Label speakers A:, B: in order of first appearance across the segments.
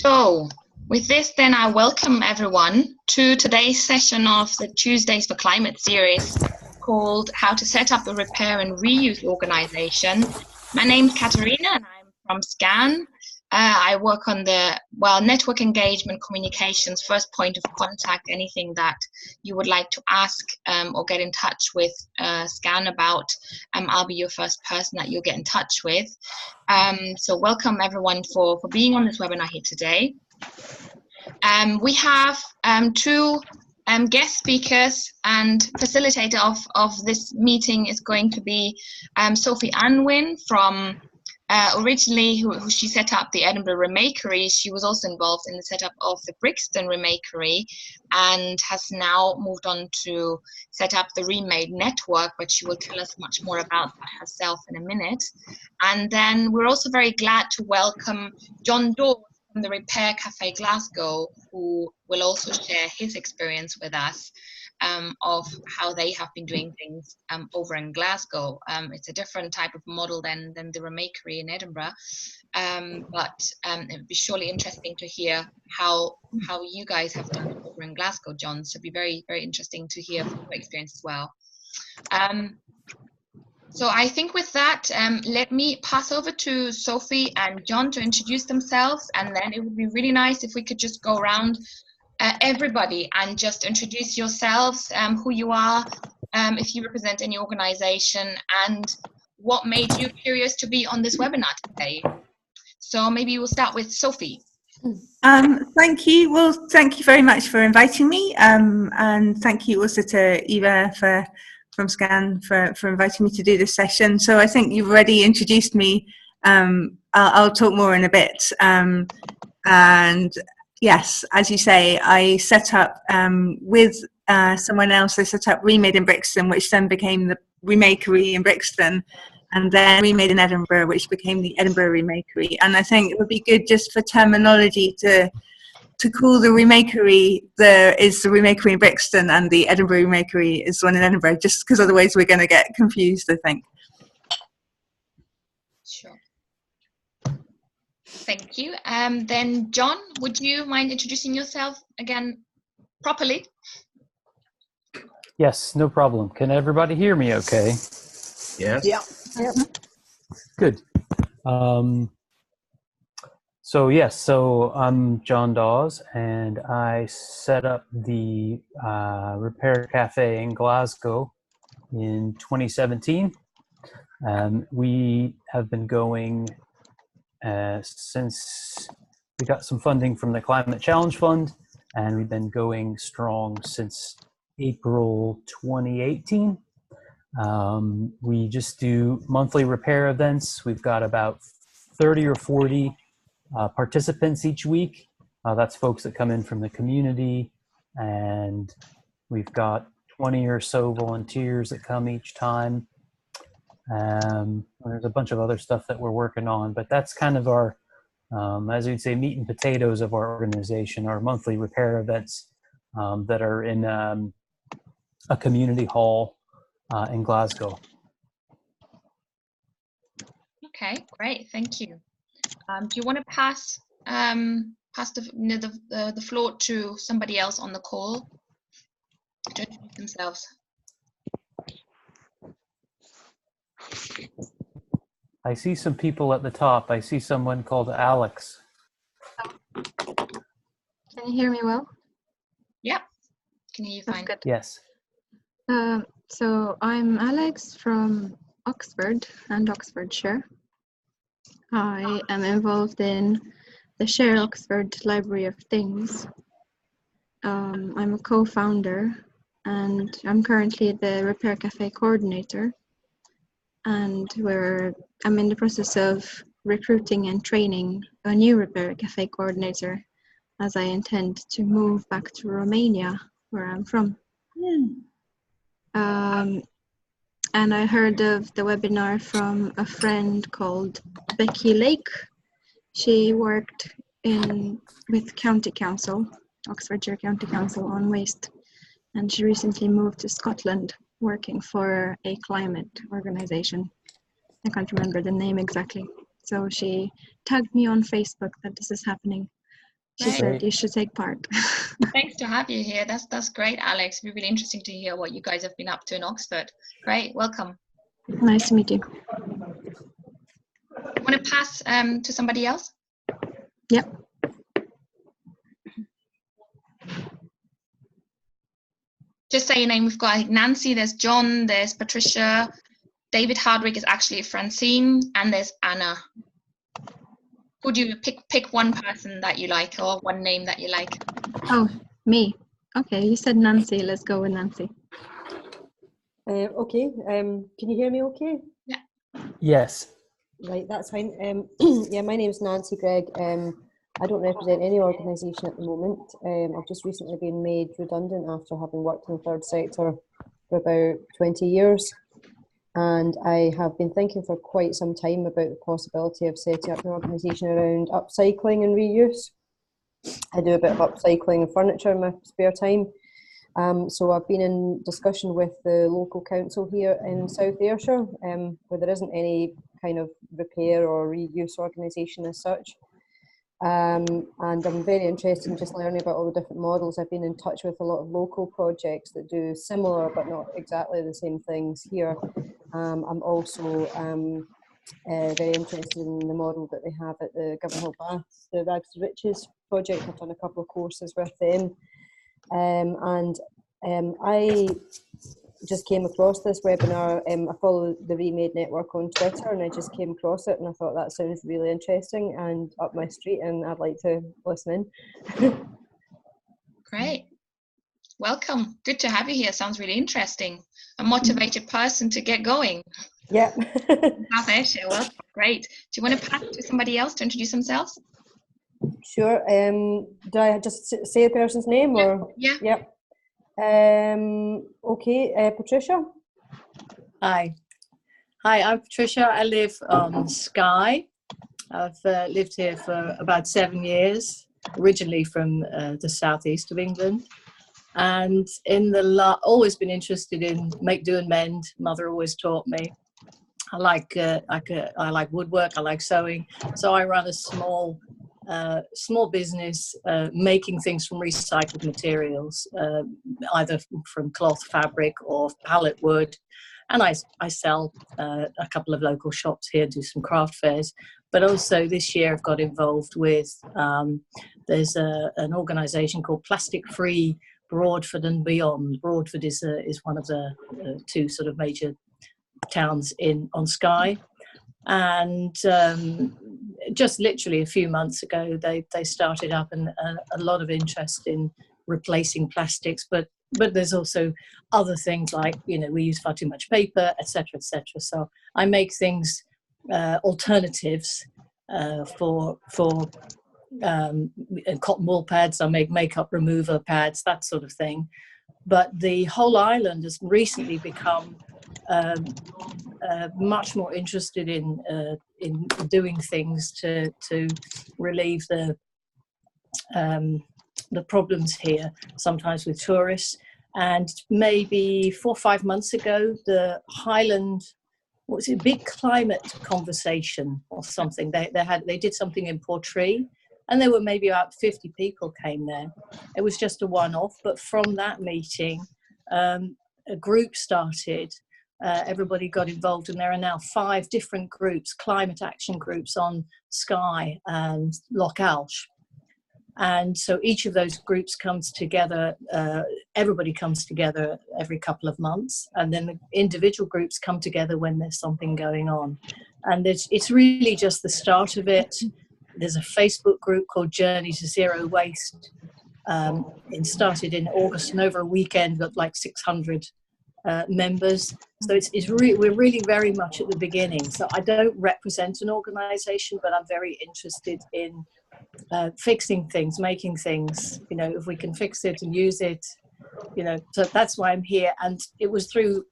A: So, with this then I welcome everyone to today's session of the Tuesdays for Climate series called How to Set Up a Repair and Reuse Organization. My name is Katarina and I'm from SCCAN. I work on the network engagement communications, first point of contact, anything that you would like to ask or get in touch with SCCAN about. I'll be your first person that you'll get in touch with. So welcome everyone for being on this webinar here today. We have two guest speakers, and facilitator of this meeting is going to be Sophie Unwins from originally who she set up the Edinburgh Remakery. She was also involved in the setup of the Brixton Remakery and has now moved on to set up the Remade Network, but she will tell us much more about that herself in a minute. And then we're also very glad to welcome John Dawes from the Repair Cafe Glasgow, who will also share his experience with us of how they have been doing things over in Glasgow. It's a different type of model than the Remakery in Edinburgh, but it would be surely interesting to hear how you guys have done it over in Glasgow, John. So it'd be very, very interesting to hear from your experience as well. So I think with that, let me pass over to Sophie and John to introduce themselves, and then it would be really nice if we could just go around everybody and just introduce yourselves, who you are, if you represent any organization, and what made you curious to be on this webinar today. So maybe we'll start with Sophie.
B: Thank you. Well, thank you very much for inviting me, and thank you also to Eva from SCCAN for inviting me to do this session. So I think you've already introduced me. I'll talk more in a bit. And yes, as you say, I set up with someone else. I set up Remade in Brixton, which then became the Remakery in Brixton, and then Remade in Edinburgh, which became the Edinburgh Remakery. And I think it would be good just for terminology to call the Remakery the Remakery in Brixton, and the Edinburgh Remakery is one in Edinburgh, just because otherwise we're going to get confused, I think.
A: Sure. Thank you. Then John, would you mind introducing yourself again properly?
C: Yes, no problem. Can everybody hear me okay?
D: Yes.
B: Yeah.
C: Good. So I'm John Dawes, and I set up the Repair Cafe in Glasgow in 2017. We have been going since we got some funding from the Climate Challenge Fund, and we've been going strong since April 2018. We just do monthly repair events. We've got about 30 or 40 participants each week. That's folks that come in from the community, and we've got 20 or so volunteers that come each time. There's a bunch of other stuff that we're working on, but that's kind of our, as you'd say, meat and potatoes of our organization, our monthly repair events that are in a community hall in Glasgow.
A: Okay, great, thank you. Do you want to pass the floor to somebody else on the call to introduce themselves?
C: I see some people at the top. I see someone called Alex.
E: Can you hear me well?
A: Yeah, can hear you fine.
E: That's good.
C: Yes.
E: So I'm Alex from Oxford and Oxfordshire. I am involved in the Share Oxford Library of Things. I'm a co-founder, and I'm currently the Repair Cafe coordinator. And I'm in the process of recruiting and training a new Repair Cafe coordinator, as I intend to move back to Romania, where I'm from. And I heard of the webinar from a friend called Becky Lake. She worked with County Council, Oxfordshire County Council, on waste, and she recently moved to Scotland, working for a climate organization. I can't remember the name exactly. So she tagged me on Facebook that this is happening, She said you should take part.
A: Thanks to have you here. That's great, Alex. It'll be really interesting to hear what you guys have been up to in Oxford. Great, welcome.
E: Nice to meet you.
A: Want to pass to somebody else?
E: Yep.
A: Just say your name. We've got Nancy, there's John, there's Patricia, David Hardwick is actually Francine, and there's Anna. Would you pick one person that you like or one name that you like?
E: Oh, me. Okay, you said Nancy. Let's go with Nancy.
D: Okay. Can you hear me okay?
A: Yeah.
C: Yes.
D: Right, that's fine. Yeah, my name is Nancy Gregg. I don't represent any organisation at the moment. I've just recently been made redundant after having worked in the third sector for about 20 years. And I have been thinking for quite some time about the possibility of setting up an organisation around upcycling and reuse. I do a bit of upcycling of furniture in my spare time. So I've been in discussion with the local council here in South Ayrshire, where there isn't any kind of repair or reuse organisation as such. And I'm very interested in just learning about all the different models. I've been in touch with a lot of local projects that do similar but not exactly the same things here. I'm also very interested in the model that they have at the Governor Bath, the Rags to Riches project. I've done a couple of courses with them. I just came across this webinar. I follow the Remade Network on Twitter, and I just came across it and I thought that sounds really interesting and up my street, and I'd like to listen in.
A: Great. Welcome. Good to have you here. Sounds really interesting. A motivated person to get going.
D: Yeah.
A: South Ayrshire. Well, great. Do you want to pass to somebody else to introduce themselves?
D: Sure. Do I just say a person's name or?
A: Yeah.
D: Yep. Okay, Patricia.
F: Hi, I'm Patricia. I live on Skye. I've lived here for about 7 years, originally from the southeast of England, and always been interested in make, do, and mend. Mother always taught me. I like woodwork. I like sewing. So I run a small business making things from recycled materials, either from cloth, fabric, or pallet wood. And I sell a couple of local shops here, do some craft fairs. But also this year I've got involved with, there's an organisation called Plastic Free Broadford and Beyond. Broadford is one of the two sort of major towns on Skye. And just literally a few months ago, they started up and a lot of interest in replacing plastics, but there's also other things like, we use far too much paper, etc., etc. So I make things, alternatives for cotton wool pads. I make makeup remover pads, that sort of thing. But the whole island has recently become much more interested in doing things to relieve the problems here, sometimes with tourists. And maybe 4 or 5 months ago, the Highland, big climate conversation or something. They did something in Portree, and there were maybe about 50 people came there. It was just a one-off, but from that meeting, a group started. Everybody got involved, and there are now 5 different groups, climate action groups on Skye and Loch Alsh. And so each of those groups comes together, everybody comes together every couple of months, and then the individual groups come together when there's something going on. And it's really just the start of it. There's a Facebook group called Journey to Zero Waste. It started in August, and over a weekend got like 600 members. So we're really very much at the beginning. So I don't represent an organisation, but I'm very interested in fixing things, making things, if we can fix it and use it, so that's why I'm here. And it was through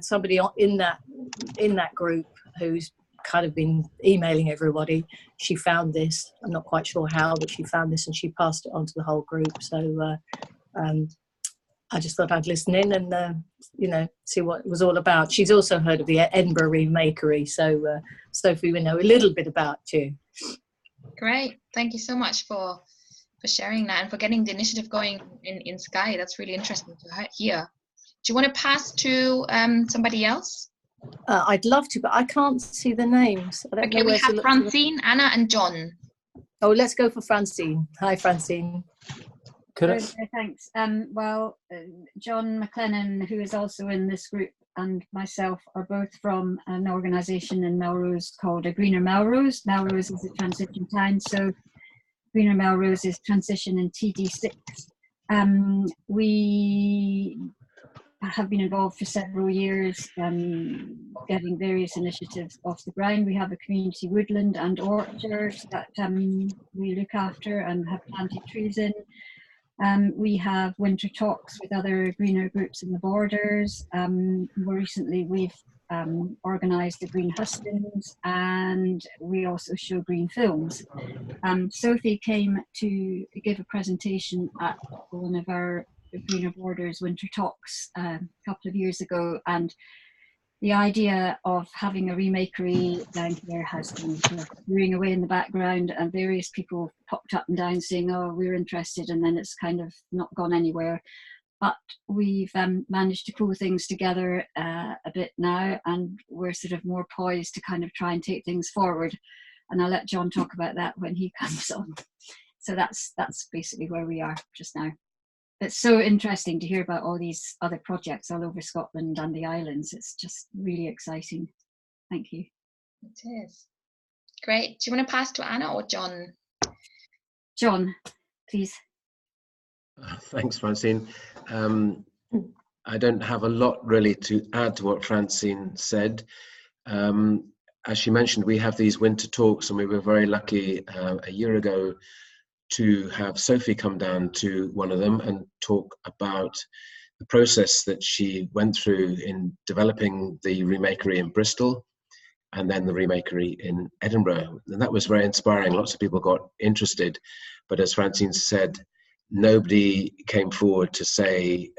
F: somebody in that group who's kind of been emailing everybody. She found this, I'm not quite sure how, but she found this and she passed it on to the whole group. So I just thought I'd listen in and see what it was all about. She's also heard of the Edinburgh Remakery, so Sophie, we know a little bit about you.
A: Great. Thank you so much for sharing that and for getting the initiative going in Skye. That's really interesting to hear. Do you want to pass to somebody else?
F: I'd love to, but I can't see the names. I don't
A: Okay,
F: know
A: we
F: where to
A: have
F: look.
A: Francine, Anna, and John.
F: Oh, let's go for Francine. Hi, Francine.
G: Thanks. John McLennan, who is also in this group, and myself are both from an organisation in Melrose called A Greener Melrose. Melrose is a transition town, so Greener Melrose is transition in TD6. We have been involved for several years, getting various initiatives off the ground. We have a community woodland and orchards that we look after and have planted trees in. We have winter talks with other greener groups in the borders. More recently, we've organised the Green Hustings, and we also show green films. Sophie came to give a presentation at one of our Greener Borders winter talks a couple of years ago, and the idea of having a remakery down here has been sort of brewing away in the background, and various people popped up and down saying, oh, we're interested, and then it's kind of not gone anywhere. But we've managed to pull things together a bit now, and we're sort of more poised to kind of try and take things forward. And I'll let John talk about that when he comes on. So that's basically where we are just now. It's so interesting to hear about all these other projects all over Scotland and the islands. It's just really exciting. Thank you.
A: It is. Great. Do you want to pass to Anna or John?
G: John, please.
H: Thanks, Francine. I don't have a lot really to add to what Francine said. As she mentioned, we have these winter talks, and we were very lucky a year ago to have Sophie come down to one of them and talk about the process that she went through in developing the Remakery in Bristol and then the Remakery in Edinburgh. And that was very inspiring. Lots of people got interested, but as Francine said, nobody came forward to say,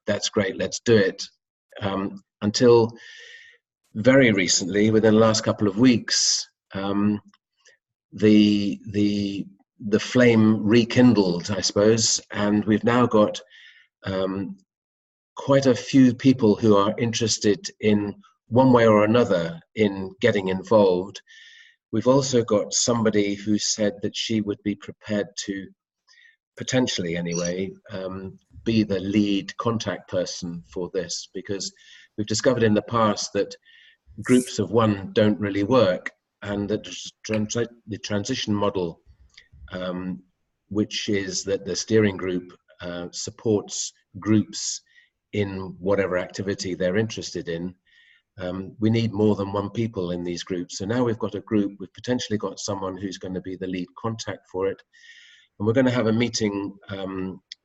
H: that's great, let's do it. Until very recently, within the last couple of weeks, the flame rekindled, I suppose, and we've now got quite a few people who are interested in one way or another in getting involved. We've also got somebody who said that she would be prepared to, potentially anyway, be the lead contact person for this, because we've discovered in the past that groups of one don't really work, and that the transition model, which is that the steering group supports groups in whatever activity they're interested in. We need more than one people in these groups. So now we've got a group, we've potentially got someone who's going to be the lead contact for it. And we're going to have a meeting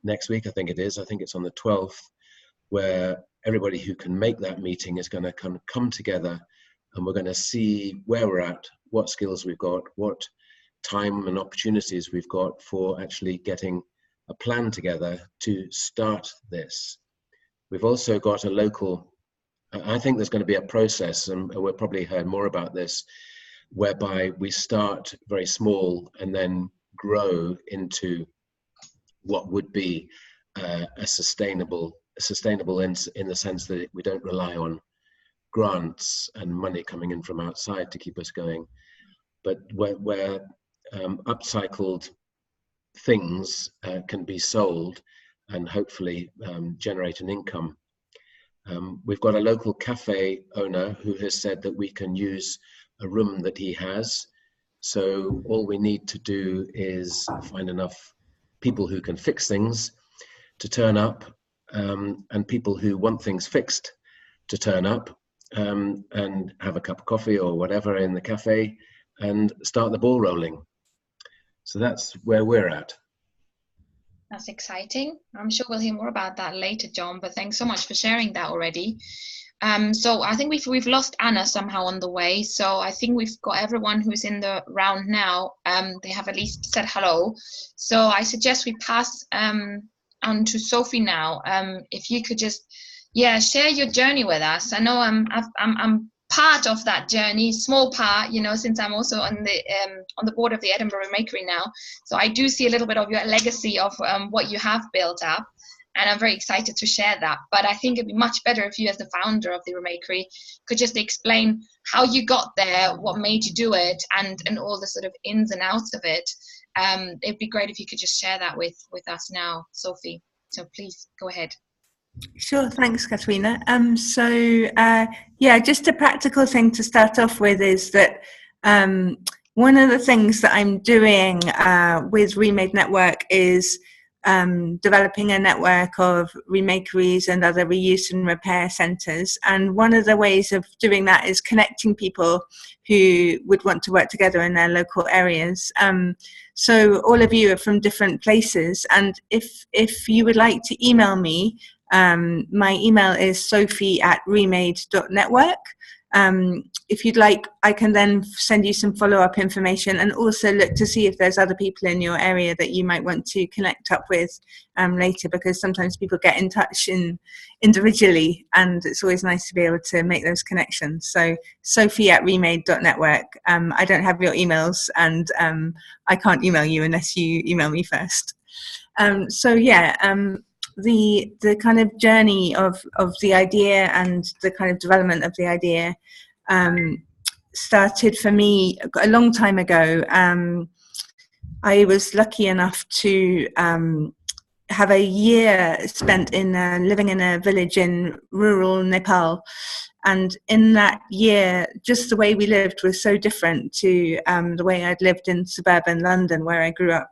H: next week, I think it's on the 12th, where everybody who can make that meeting is going to come together, and we're going to see where we're at, what skills we've got, what time and opportunities we've got for actually getting a plan together to start this. We've also got a local, I think there's going to be a process, and we'll probably hear more about this, whereby we start very small and then grow into what would be a sustainable in the sense that we don't rely on grants and money coming in from outside to keep us going, but where upcycled things can be sold and hopefully generate an income. We've got a local cafe owner who has said that we can use a room that he has. So all we need to do is find enough people who can fix things to turn up, and people who want things fixed to turn up and have a cup of coffee or whatever in the cafe and start the ball rolling. So that's where we're at.
A: That's exciting. I'm sure we'll hear more about that later, John, but thanks so much for sharing that already. So I think we've lost Anna somehow on the way. So I think we've got everyone who's in the round now. They have at least said hello. So I suggest we pass on to Sophie now. If you could just, share your journey with us. I know I'm part of that journey, small part, you know, since I'm also on the board of the Edinburgh Remakery now. So I do see a little bit of your legacy of what you have built up, and I'm very excited to share that. But I think it'd be much better if you, as the founder of the Remakery, could just explain how you got there, what made you do it, and all the sort of ins and outs of it. It'd be great if you could just share that with us now, Sophie. So please go ahead.
B: Sure, thanks, Katrina. Yeah, just a practical thing to start off with is that one of the things that I'm doing with Remade Network is developing a network of remakeries and other reuse and repair centres. And one of the ways of doing that is connecting people who would want to work together in their local areas. So all of you are from different places, and if you would like to email me, my email is sophie@remade.network. If you'd like, I can then send you some follow-up information, and also look to see if there's other people in your area that you might want to connect up with later, because sometimes people get in touch individually, and it's always nice to be able to make those connections. So sophie@remade.network. I don't have your emails, and I can't email you unless you email me first. The kind of journey of the idea and the kind of development of the idea started for me a long time ago. I was lucky enough to have a year spent in living in a village in rural Nepal. And in that year, just the way we lived was so different to the way I'd lived in suburban London, where I grew up.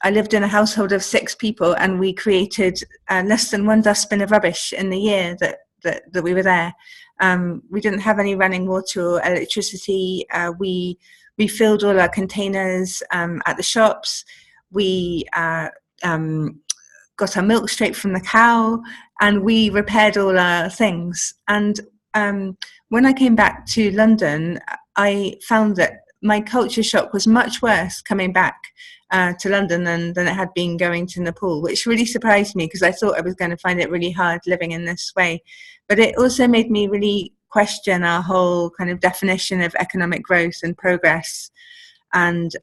B: I lived in a household of 6 people, and we created less than 1 dustbin of rubbish in the year that we were there. We didn't have any running water or electricity. We refilled all our containers at the shops. We got our milk straight from the cow, and we repaired all our things. And when I came back to London, I found that my culture shock was much worse coming back to London than it had been going to Nepal, which really surprised me, because I thought I was going to find it really hard living in this way. But it also made me really question our whole kind of definition of economic growth and progress, and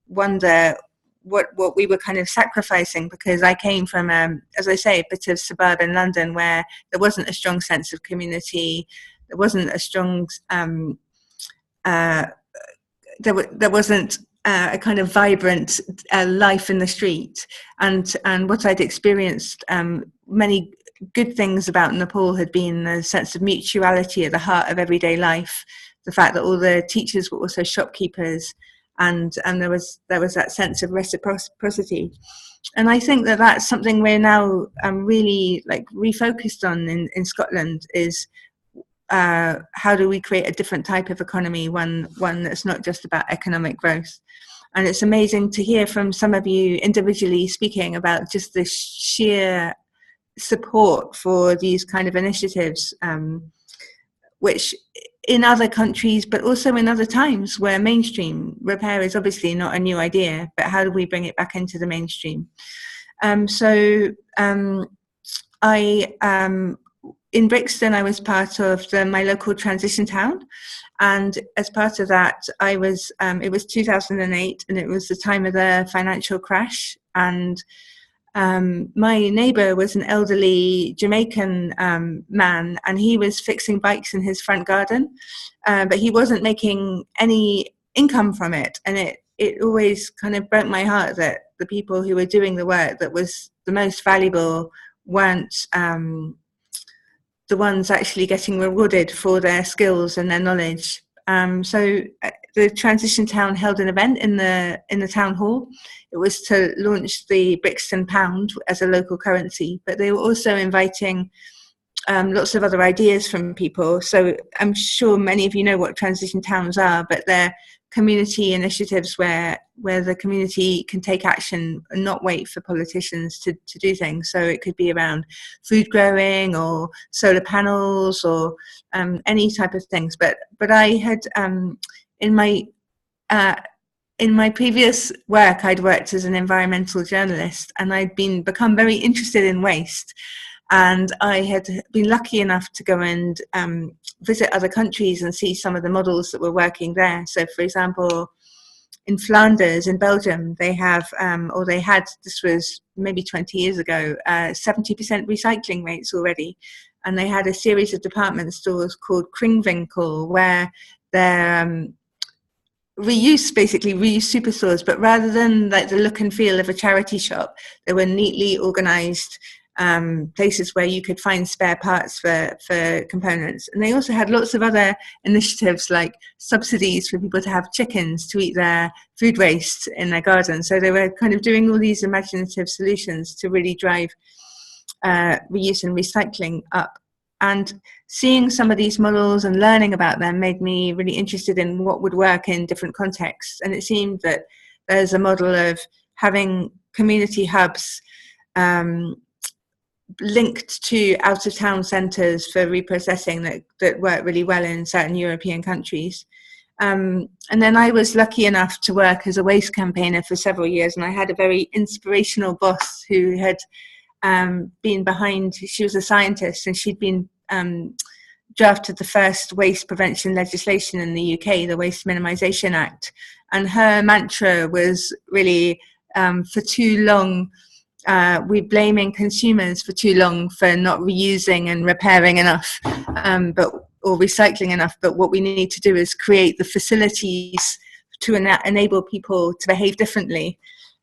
B: wonder what we were kind of sacrificing, because I came from, as I say, a bit of suburban London where there wasn't a strong sense of community, there wasn't a strong there wasn't a kind of vibrant life in the street, and what I'd experienced, many good things about Nepal had been the sense of mutuality at the heart of everyday life, the fact that all the teachers were also shopkeepers, and there was that sense of reciprocity. And I think that that's something we're now really like refocused on in Scotland, is how do we create a different type of economy, one that's not just about economic growth. And it's amazing to hear from some of you individually speaking about just the sheer support for these kind of initiatives, which in other countries, but also in other times where mainstream repair is obviously not a new idea, but how do we bring it back into the mainstream? In Brixton, I was part of my local transition town, and as part of that, I was. It was 2008, and it was the time of the financial crash. And my neighbour was an elderly Jamaican man, and he was fixing bikes in his front garden, but he wasn't making any income from it. And it always kind of broke my heart that the people who were doing the work that was the most valuable weren't the ones actually getting rewarded for their skills and their knowledge. The transition town held an event in the town hall. It was to launch the Brixton pound as a local currency, but they were also inviting lots of other ideas from people. So I'm sure many of you know what transition towns are, but they're community initiatives where the community can take action and not wait for politicians to do things. So it could be around food growing or solar panels or any type of things. But I had in my previous work, I'd worked as an environmental journalist, and I'd become very interested in waste. And I had been lucky enough to go and visit other countries and see some of the models that were working there. So, for example, in Flanders, in Belgium, they have, or they had, this was maybe 20 years ago, 70% recycling rates already. And they had a series of department stores called Kringwinkel, where they're reuse superstores, but rather than like the look and feel of a charity shop, they were neatly organized places where you could find spare parts for components. And they also had lots of other initiatives like subsidies for people to have chickens to eat their food waste in their garden. So they were kind of doing all these imaginative solutions to really drive reuse and recycling up. And seeing some of these models and learning about them made me really interested in what would work in different contexts. And it seemed that there's a model of having community hubs linked to out-of-town centres for reprocessing that work really well in certain European countries. And then I was lucky enough to work as a waste campaigner for several years, and I had a very inspirational boss who had been behind, she was a scientist, and she'd been drafted the first waste prevention legislation in the UK, the Waste Minimisation Act. And her mantra was really, for too long, we're blaming consumers for too long for not reusing and repairing enough, or recycling enough. But what we need to do is create the facilities to enable people to behave differently.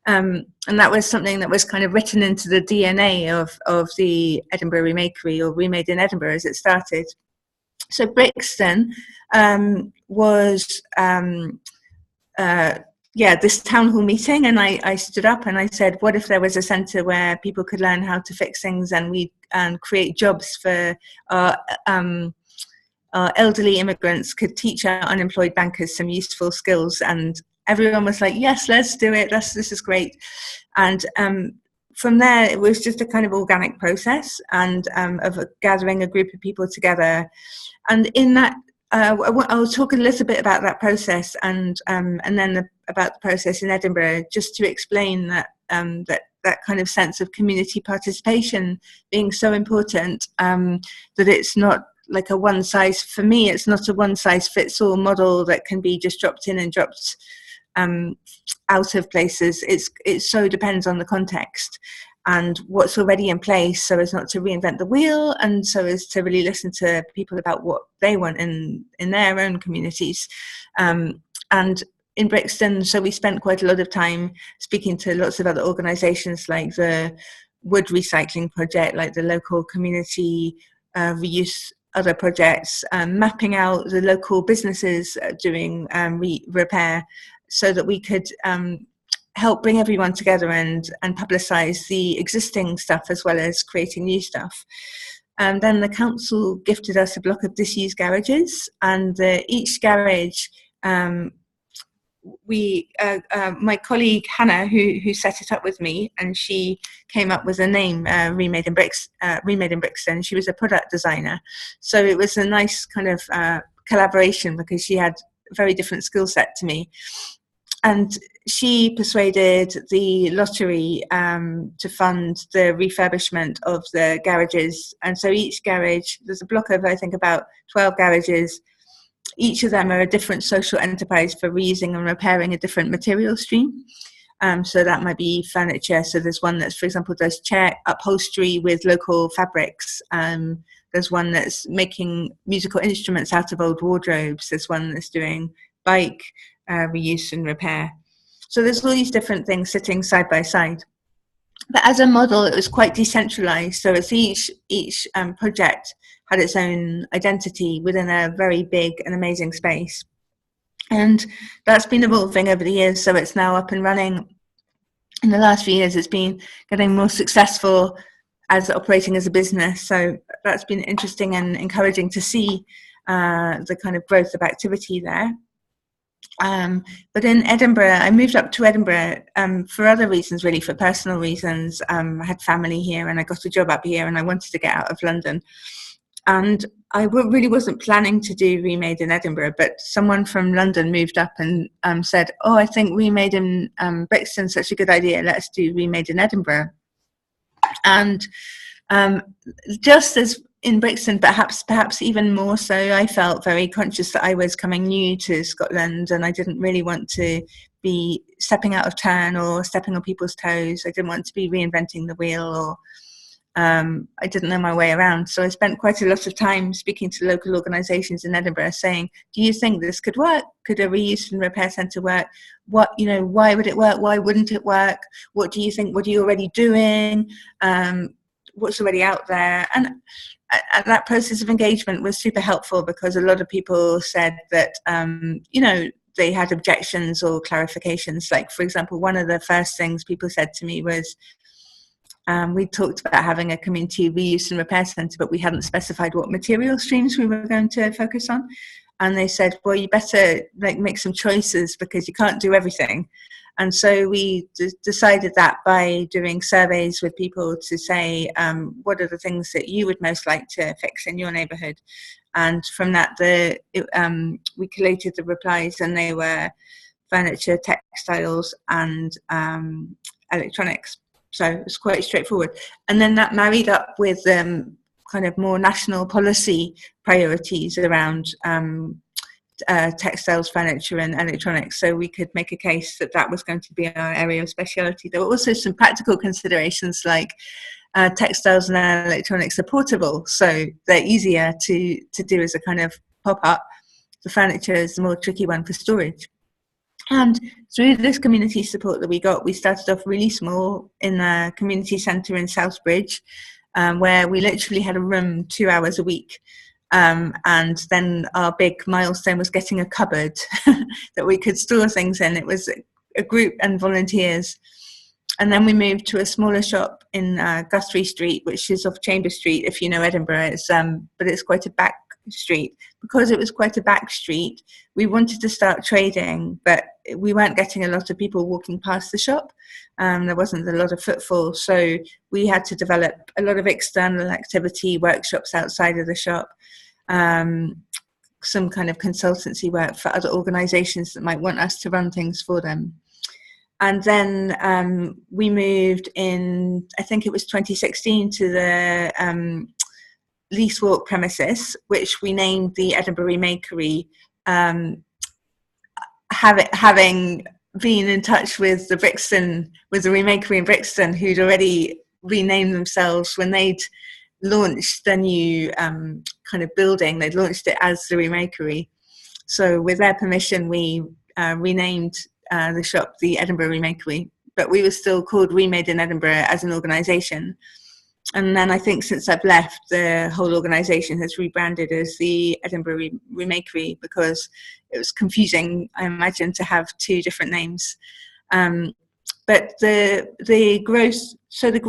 B: And that was something that was kind of written into the DNA of the Edinburgh Remakery, or Remade in Edinburgh, as it started. So Brixton was this town hall meeting, and I stood up and I said, what if there was a centre where people could learn how to fix things and create jobs for our elderly immigrants, could teach our unemployed bankers some useful skills? And everyone was like, yes, let's do it. This is great. And from there, it was just a kind of organic process and of gathering a group of people together. And in that, I'll talk a little bit about that process and then about the process in Edinburgh, just to explain that that kind of sense of community participation being so important, that it's not like a one size, for me, it's not a one size fits all model that can be just dropped in and dropped out of places. It so depends on the context and what's already in place, so as not to reinvent the wheel, and so as to really listen to people about what they want in their own communities. And in Brixton, so we spent quite a lot of time speaking to lots of other organisations like the Wood Recycling Project, like the local community reuse other projects, mapping out the local businesses doing repair, so that we could help bring everyone together and publicise the existing stuff as well as creating new stuff. Then the council gifted us a block of disused garages, and each garage, my colleague Hannah, who set it up with me, and she came up with the name Remade in Brixton. She was a product designer, so it was a nice kind of collaboration, because she had a very different skill set to me. And she persuaded the lottery to fund the refurbishment of the garages. And so each garage, there's a block of, I think, about 12 garages. Each of them are a different social enterprise for reusing and repairing a different material stream. So that might be furniture. So there's one that's, for example, does chair upholstery with local fabrics. There's one that's making musical instruments out of old wardrobes. There's one that's doing bike reuse and repair. So there's all these different things sitting side by side. But as a model, it was quite decentralized. So it's each project had its own identity within a very big and amazing space. And that's been evolving over the years. So it's now up and running. In the last few years, it's been getting more successful as operating as a business. So that's been interesting and encouraging to see the kind of growth of activity there. But in Edinburgh, I moved up to Edinburgh for other reasons, really, for personal reasons. I had family here and I got a job up here and I wanted to get out of London. And I really wasn't planning to do Remade in Edinburgh, but someone from London moved up and said, oh, I think Remade in Brixton's such a good idea, let's do Remade in Edinburgh. And Just as in Brixton, perhaps even more so, I felt very conscious that I was coming new to Scotland, and I didn't really want to be stepping out of turn or stepping on people's toes. I didn't want to be reinventing the wheel, or I didn't know my way around. So I spent quite a lot of time speaking to local organisations in Edinburgh, saying, "Do you think this could work? Could a reuse and repair centre work? What, why would it work? Why wouldn't it work? What do you think? What are you already doing? What's already out there?" And that process of engagement was super helpful, because a lot of people said that, they had objections or clarifications. Like, for example, one of the first things people said to me was, we talked about having a community reuse and repair centre, but we hadn't specified what material streams we were going to focus on. And they said, well, you better make some choices, because you can't do everything. And so we decided that by doing surveys with people to say, what are the things that you would most like to fix in your neighbourhood? And from that, we collated the replies, and they were furniture, textiles, and electronics. So it was quite straightforward. And then that married up with kind of more national policy priorities around textiles, furniture and electronics, so we could make a case that that was going to be our area of speciality. There were also some practical considerations, like textiles and electronics are portable, so they're easier to do as a kind of pop-up. The furniture is the more tricky one for storage. And through this community support that we got, we started off really small in a community centre in Southbridge, where we literally had a room 2 hours a week. And then our big milestone was getting a cupboard that we could store things in. It was a group and volunteers. And then we moved to a smaller shop in Guthrie Street, which is off Chamber Street, if you know Edinburgh. But it's quite a back street. Because it was quite a back street, we wanted to start trading, but we weren't getting a lot of people walking past the shop. There wasn't a lot of footfall, so we had to develop a lot of external activity, workshops outside of the shop, some kind of consultancy work for other organisations that might want us to run things for them. And then we moved in, I think it was 2016, to the Lease Walk premises, which we named the Edinburgh Remakery, having been in touch with the Remakery in Brixton, who'd already renamed themselves when they'd launched the new kind of building. They'd launched it as the Remakery. So with their permission, we renamed the shop the Edinburgh Remakery, but we were still called Remade in Edinburgh as an organisation. And then I think since I've left, the whole organisation has rebranded as the Edinburgh Remakery, because it was confusing, I imagine, to have two different names. But the growth to the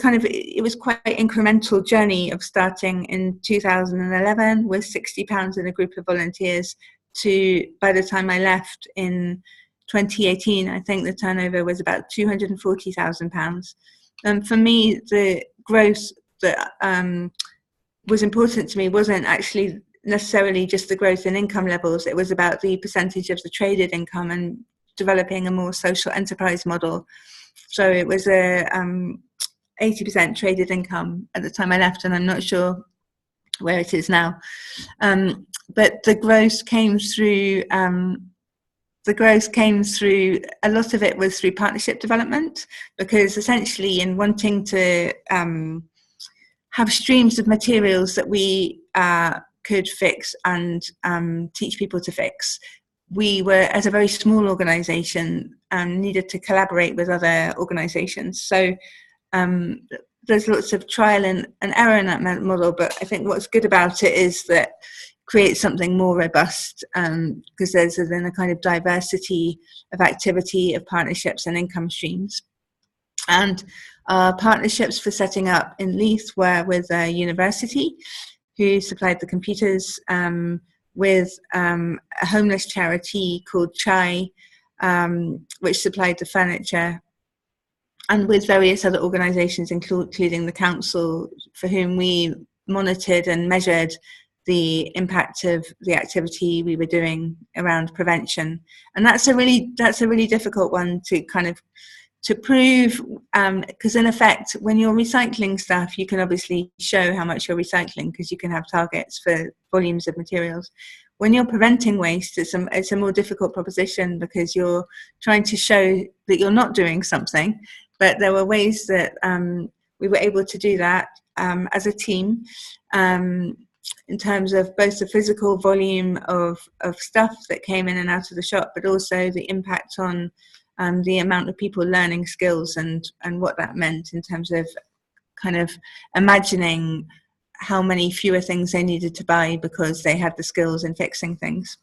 B: kind of, it was quite an incremental journey of starting in 2011 with £60 in a group of volunteers, to, by the time I left in 2018, I think the turnover was about £240,000. For me, the growth that was important to me wasn't actually necessarily just the growth in income levels. It was about the percentage of the traded income and developing a more social enterprise model. So it was a 80% traded income at the time I left, and I'm not sure where it is now. But the growth came through. A lot of it was through partnership development, because essentially, in wanting to have streams of materials that we could fix and teach people to fix, we were, as a very small organisation, needed to collaborate with other organisations. So there's lots of trial and error in that model, but I think what's good about it is that create something more robust, because there's then a kind of diversity of activity, of partnerships and income streams. And partnerships for setting up in Leith were with a university, who supplied the computers, with a homeless charity called Chai, which supplied the furniture, and with various other organisations, including the council, for whom we monitored and measured the impact of the activity we were doing around prevention. And that's a really difficult one to kind of to prove, because in effect, when you're recycling stuff, you can obviously show how much you're recycling because you can have targets for volumes of materials. When you're preventing waste, it's a more difficult proposition because you're trying to show that you're not doing something. But there were ways that we were able to do that as a team, in terms of both the physical volume of stuff that came in and out of the shop, but also the impact on the amount of people learning skills and what that meant in terms of kind of imagining how many fewer things they needed to buy because they had the skills in fixing things.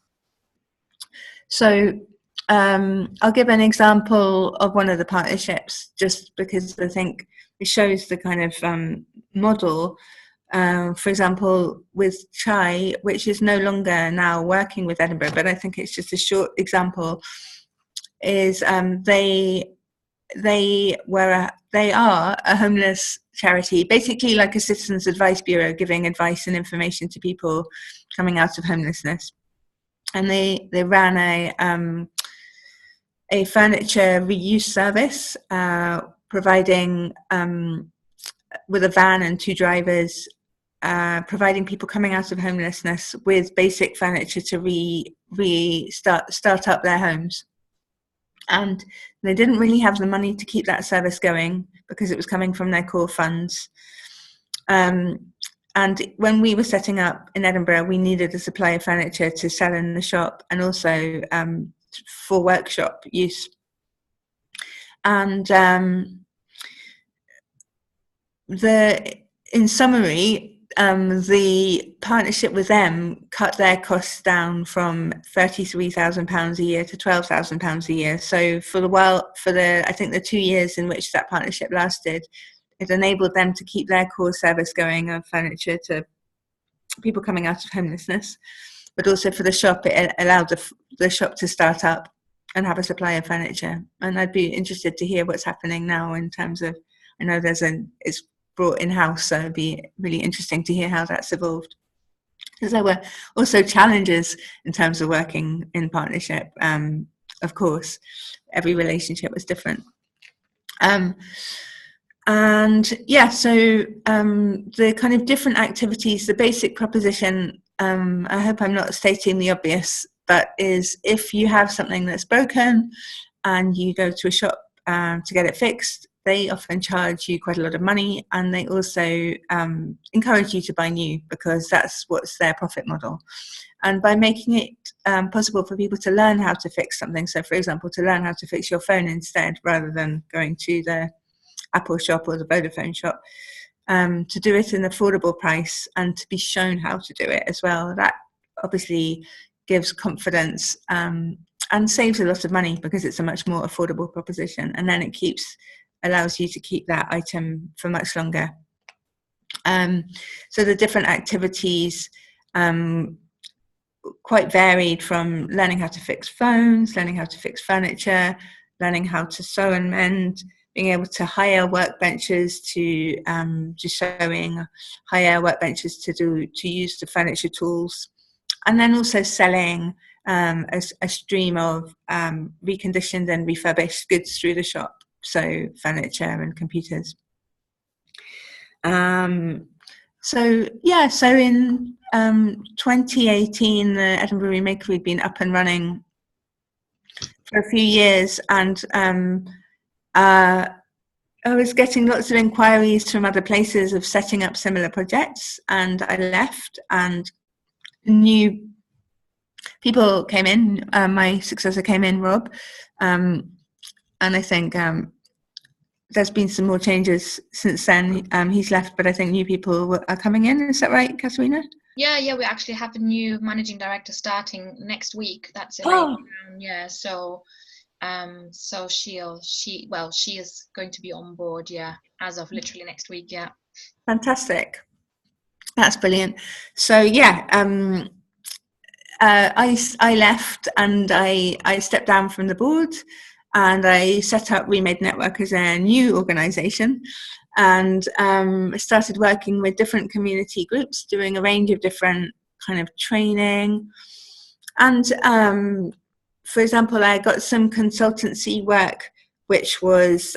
B: So I'll give an example of one of the partnerships just because I think it shows the kind of model. For example, with Chai, which is no longer now working with Edinburgh, but I think it's just a short example, is they are a homeless charity, basically like a citizens advice bureau, giving advice and information to people coming out of homelessness. And they ran a furniture reuse service, providing with a van and 2 drivers, providing people coming out of homelessness with basic furniture to start up their homes. And they didn't really have the money to keep that service going because it was coming from their core funds. And when we were setting up in Edinburgh, we needed a supply of furniture to sell in the shop and also for workshop use. And in summary, the partnership with them cut their costs down from £33,000 a year to £12,000 a year. So I think the 2 years in which that partnership lasted, it enabled them to keep their core service going of furniture to people coming out of homelessness, but also for the shop, it allowed the shop to start up and have a supply of furniture. And I'd be interested to hear what's happening now in terms of, I know it's brought in-house, so it'd be really interesting to hear how that's evolved. Because there were also challenges in terms of working in partnership. Of course, every relationship was different. And yeah, so the kind of different activities, the basic proposition, I hope I'm not stating the obvious, but is if you have something that's broken and you go to a shop to get it fixed, they often charge you quite a lot of money, and they also encourage you to buy new because that's what's their profit model. And by making it possible for people to learn how to fix something, so for example, to learn how to fix your phone instead, rather than going to the Apple shop or the Vodafone shop, to do it in an affordable price and to be shown how to do it as well, that obviously gives confidence and saves a lot of money because it's a much more affordable proposition, and then it allows you to keep that item for much longer. So the different activities quite varied, from learning how to fix phones, learning how to fix furniture, learning how to sew and mend, being able to hire workbenches to sewing, hire workbenches to use the furniture tools, and then also selling a stream of reconditioned and refurbished goods through the shop. So furniture and computers. So in 2018, the Edinburgh Remakery had been up and running for a few years, and I was getting lots of inquiries from other places of setting up similar projects, and I left, and new people came in. My successor came in, Rob, and I think there's been some more changes since then. He's left, but I think new people are coming in. Is that right, Katharina?
A: Yeah, we actually have a new managing director starting next week. That's it. Yeah, so she is going to be on board, yeah, as of literally next week, yeah.
B: Fantastic. That's brilliant. So yeah, I left and I stepped down from the board, and I set up Remade Network as a new organisation, and started working with different community groups, doing a range of different kind of training. And for example, I got some consultancy work which was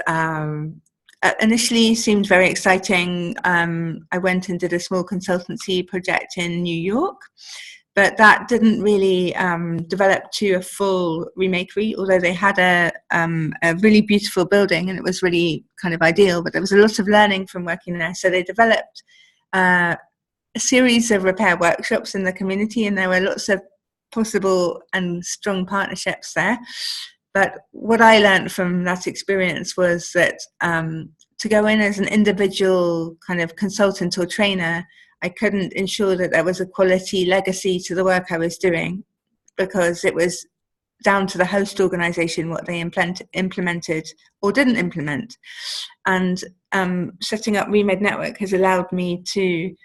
B: initially seemed very exciting. I went and did a small consultancy project in New York, but that didn't really develop to a full remakery, although they had a really beautiful building and it was really kind of ideal, but there was a lot of learning from working there. So they developed a series of repair workshops in the community, and there were lots of possible and strong partnerships there. But what I learned from that experience was that to go in as an individual kind of consultant or trainer, I couldn't ensure that there was a quality legacy to the work I was doing, because it was down to the host organisation what they implemented or didn't implement. And setting up Remade Network has allowed me to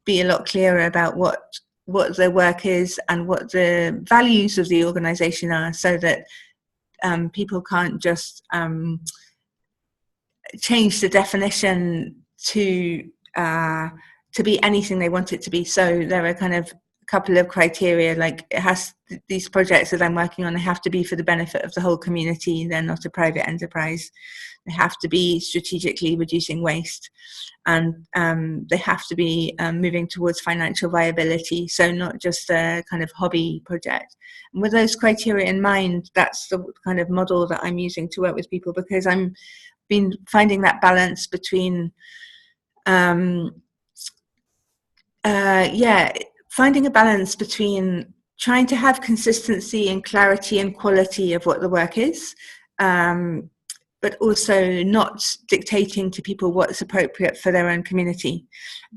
B: be a lot clearer about what the work is and what the values of the organisation are, so that people can't just change the definition to be anything they want it to be. So there are kind of a couple of criteria, like these projects that I'm working on, they have to be for the benefit of the whole community. They're not a private enterprise. They have to be strategically reducing waste, and they have to be moving towards financial viability, so not just a kind of hobby project. And with those criteria in mind, that's the kind of model that I'm using to work with people, because I'm been finding that balance between finding a balance between trying to have consistency and clarity and quality of what the work is, but also not dictating to people what's appropriate for their own community.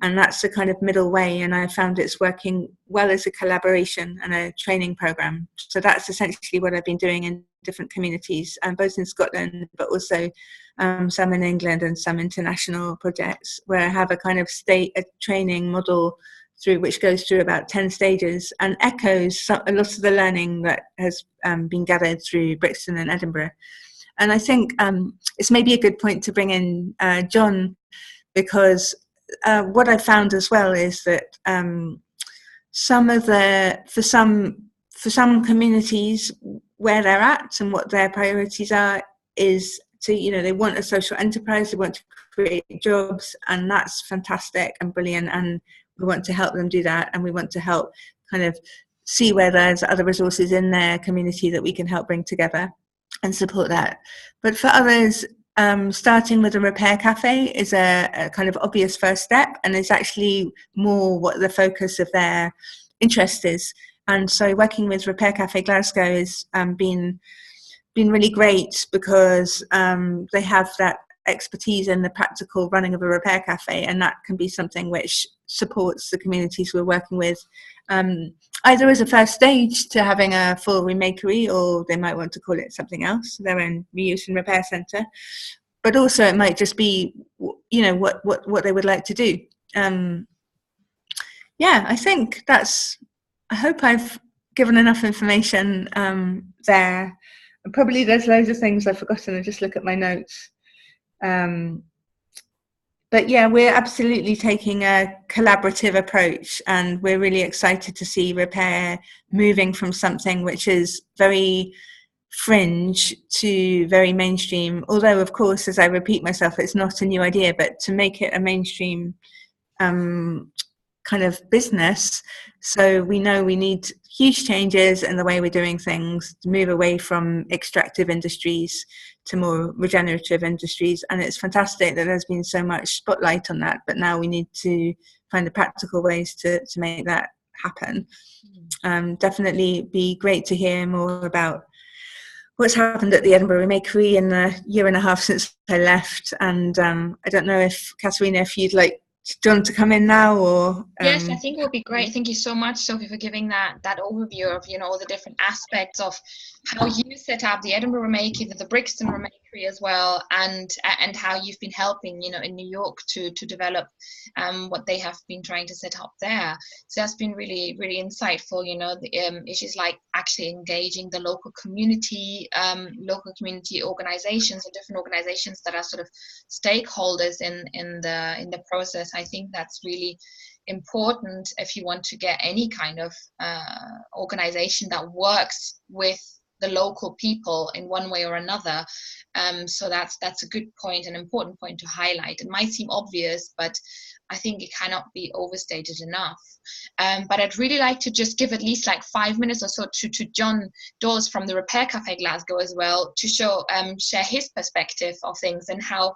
B: And that's the kind of middle way, and I found it's working well as a collaboration and a training program. So that's essentially what I've been doing in different communities, both in Scotland, but also some in England and some international projects, where I have a kind of a training model through which goes through about 10 stages and echoes a lot of the learning that has been gathered through Brixton and Edinburgh. And I think it's maybe a good point to bring in John, because what I found as well is that for some communities, where they're at and what their priorities are is to, they want a social enterprise, they want to create jobs, and that's fantastic and brilliant, and we want to help them do that, and we want to help kind of see where there's other resources in their community that we can help bring together and support that. But for others, starting with a repair cafe is a kind of obvious first step, and is actually more what the focus of their interest is. And so working with Repair Cafe Glasgow has been really great, because they have that expertise in the practical running of a repair cafe, and that can be something which supports the communities we're working with, either as a first stage to having a full remakery, or they might want to call it something else, their own reuse and repair centre. But also it might just be, what they would like to do. I think I hope I've given enough information there. And probably there's loads of things I've forgotten. I just look at my notes. But yeah, we're absolutely taking a collaborative approach, and we're really excited to see repair moving from something which is very fringe to very mainstream. Although, of course, as I repeat myself, it's not a new idea, but to make it a mainstream kind of business. So we know we need huge changes in the way we're doing things, to move away from extractive industries to more regenerative industries. And it's fantastic that there's been so much spotlight on that, but now we need to find the practical ways to make that happen. Definitely be great to hear more about what's happened at the Edinburgh Remakery in the year and a half since I left. And I don't know if, Katharina, if you'd like John to come in now, or
A: yes, I think it would be great. Thank you so much, Sophie, for giving that overview of all the different aspects of how you set up the Edinburgh Remakery, the Brixton Remakery as well, and how you've been helping in New York to develop what they have been trying to set up there. So that's been really, really insightful. The issues like actually engaging the local community organizations, and different organizations that are sort of stakeholders in the process. I think that's really important if you want to get any kind of organization that works with the local people in one way or another. So that's a good point, an important point to highlight. It might seem obvious, but I think it cannot be overstated enough. But I'd really like to just give at least like 5 minutes or so to John Dawes from the Repair Cafe Glasgow as well, to share his perspective of things and how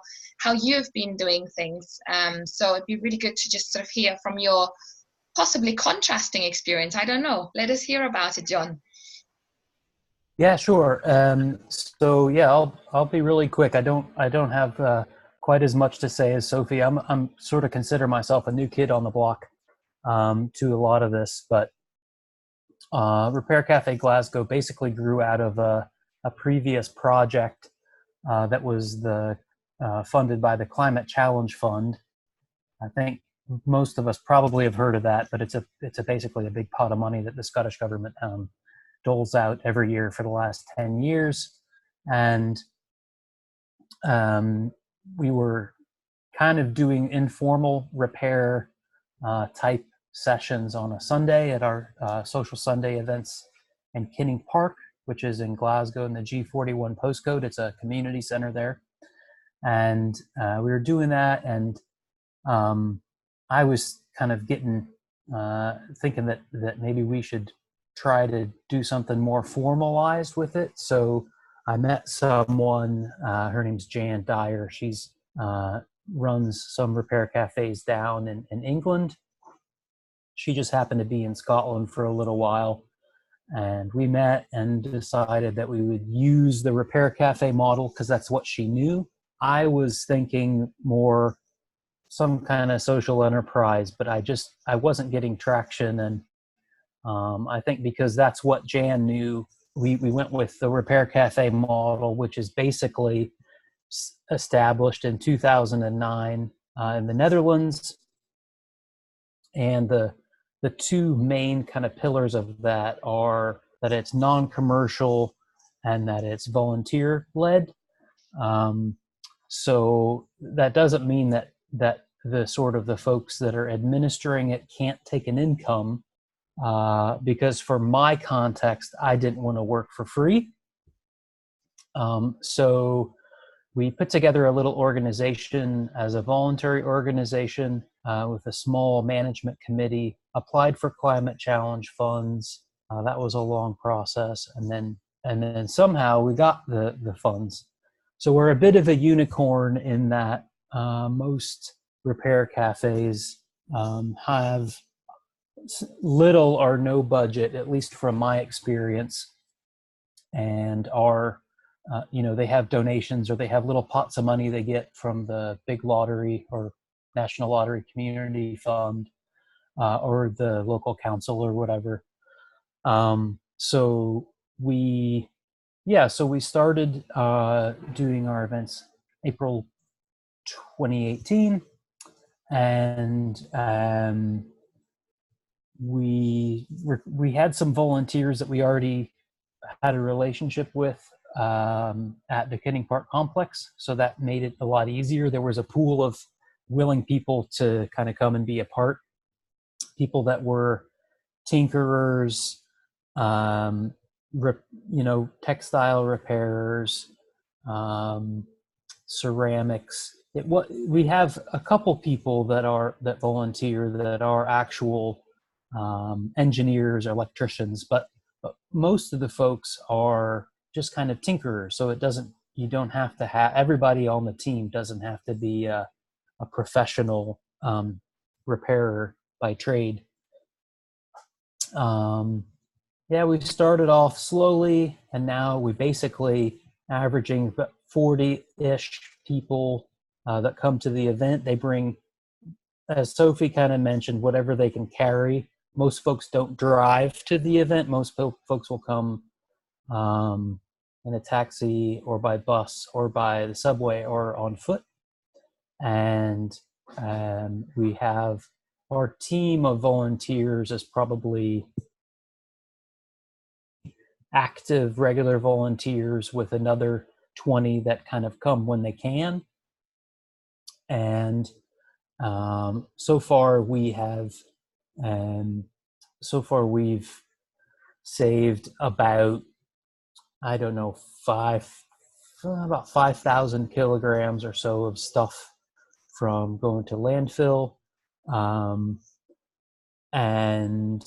A: you've been doing things. So it'd be really good to just sort of hear from your possibly contrasting experience. I don't know. Let us hear about it, John.
C: Yeah, sure. So yeah, I'll be really quick. I don't have quite as much to say as Sophie. I'm sort of consider myself a new kid on the block to a lot of this, but Repair Cafe Glasgow basically grew out of a previous project that was funded by the Climate Challenge Fund. I think most of us probably have heard of that, but it's basically a big pot of money that the Scottish government doles out every year for the last 10 years. And we were kind of doing informal repair type sessions on a Sunday at our Social Sunday events in Kinning Park, which is in Glasgow in the G41 postcode. It's a community center there. And we were doing that, and I was kind of getting thinking that maybe we should try to do something more formalized with it. So I met someone, her name's Jan Dyer. She's runs some repair cafes down in England. She just happened to be in Scotland for a little while, and we met and decided that we would use the repair cafe model because that's what she knew. I was thinking more some kind of social enterprise, but I wasn't getting traction. And I think because that's what Jan knew, we went with the Repair Cafe model, which is basically established in 2009 in the Netherlands. And the two main kind of pillars of that are that it's non-commercial and that it's volunteer-led. So that doesn't mean that the sort of the folks that are administering it can't take an income, because for my context, I didn't want to work for free. So we put together a little organization as a voluntary organization with a small management committee, applied for climate challenge funds. That was a long process. And then somehow we got the funds. So we're a bit of a unicorn in that most repair cafes have little or no budget, at least from my experience, and are, they have donations, or they have little pots of money they get from the big lottery or National Lottery Community Fund or the local council or whatever. So we started doing our events April 2018, and we had some volunteers that we already had a relationship with at the Kinning Park complex, so that made it a lot easier. There was a pool of willing people to kind of come and be a part. People that were tinkerers, textile repairers, ceramics. We have a couple people that volunteer that are actual engineers or electricians, but most of the folks are just kind of tinkerers. So you don't have to have, everybody on the team doesn't have to be a professional repairer by trade. We started off slowly, and now we basically averaging about 40-ish people that come to the event. They bring, as Sophie kind of mentioned, whatever they can carry. Most folks don't drive to the event. Most folks will come in a taxi or by bus or by the subway or on foot. And we have our team of volunteers is probably active regular volunteers with another 20 that kind of come when they can. And so far we've saved about I don't know, about 5,000 kilograms or so of stuff from going to landfill. And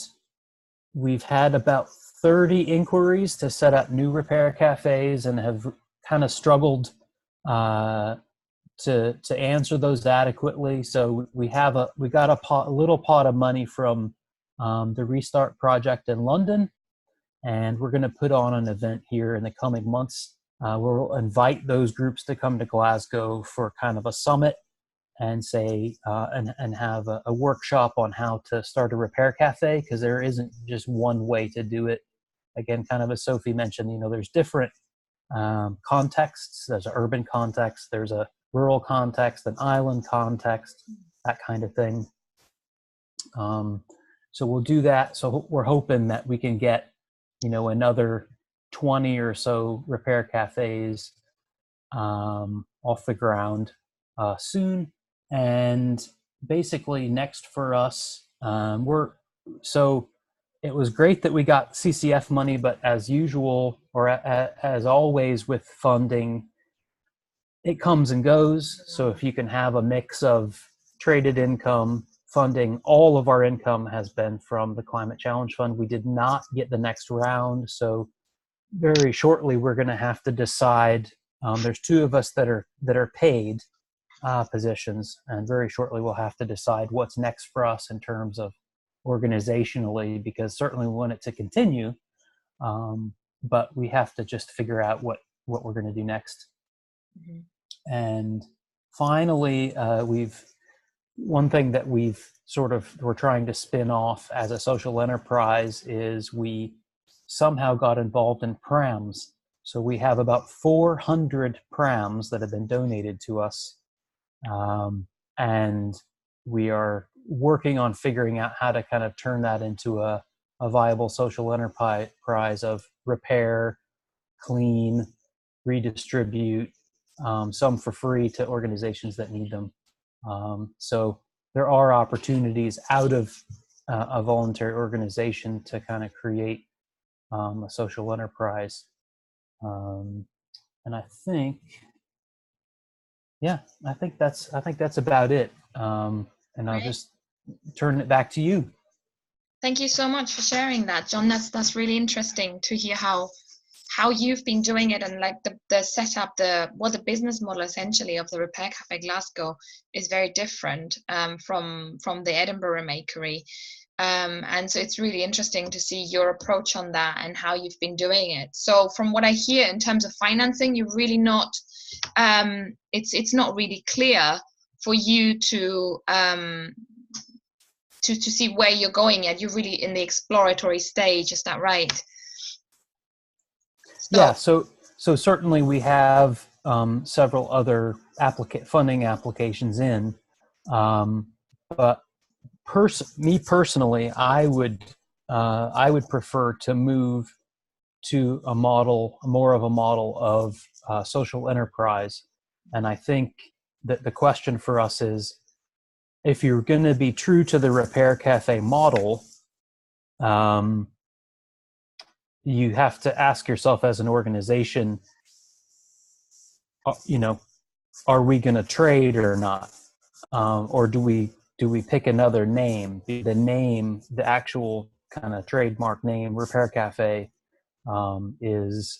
C: we've had about 30 inquiries to set up new repair cafes and have kind of struggled to answer those adequately. So we got a little pot of money from the Restart Project in London, and we're going to put on an event here in the coming months where we'll invite those groups to come to Glasgow for kind of a summit and say and have a workshop on how to start a repair cafe, because there isn't just one way to do it. Again, kind of as Sophie mentioned, there's different contexts. There's an urban context, there's a rural context, an island context, that kind of thing. So we'll do that. So we're hoping that we can get, another 20 or so repair cafes off the ground soon. And basically next for us, so it was great that we got CCF money, but as usual, or as always with funding, it comes and goes. So if you can have a mix of traded income, funding, all of our income has been from the Climate Challenge Fund. We did not get the next round. So very shortly, we're going to have to decide. There's two of us that are paid positions, and very shortly we'll have to decide what's next for us in terms of organizationally, because certainly we want it to continue, but we have to just figure out what we're going to do next. Mm-hmm. And finally, one thing that we're trying to spin off as a social enterprise is we somehow got involved in prams. So we have about 400 prams that have been donated to us. And we are working on figuring out how to kind of turn that into a viable social enterprise of repair, clean, redistribute, some for free to organizations that need them. So there are opportunities out of a voluntary organization to kind of create a social enterprise. And I think that's about it. And I'll just turn it back to you.
A: Thank you so much for sharing that, John. That's really interesting to hear how you've been doing it, and like the setup, the business model essentially of the Repair Cafe Glasgow is very different from the Edinburgh Remakery. And so it's really interesting to see your approach on that and how you've been doing it. So from what I hear in terms of financing, you're really not, it's not really clear for you to see where you're going yet. You're really in the exploratory stage, is that right?
C: Yeah, so certainly we have several other funding applications in, but me personally, I would prefer to move to more of a model of social enterprise. And I think that the question for us is, if you're going to be true to the Repair Cafe model, you have to ask yourself as an organization, are we going to trade or not? Or do we pick another name? The actual kind of trademark name, Repair Cafe, is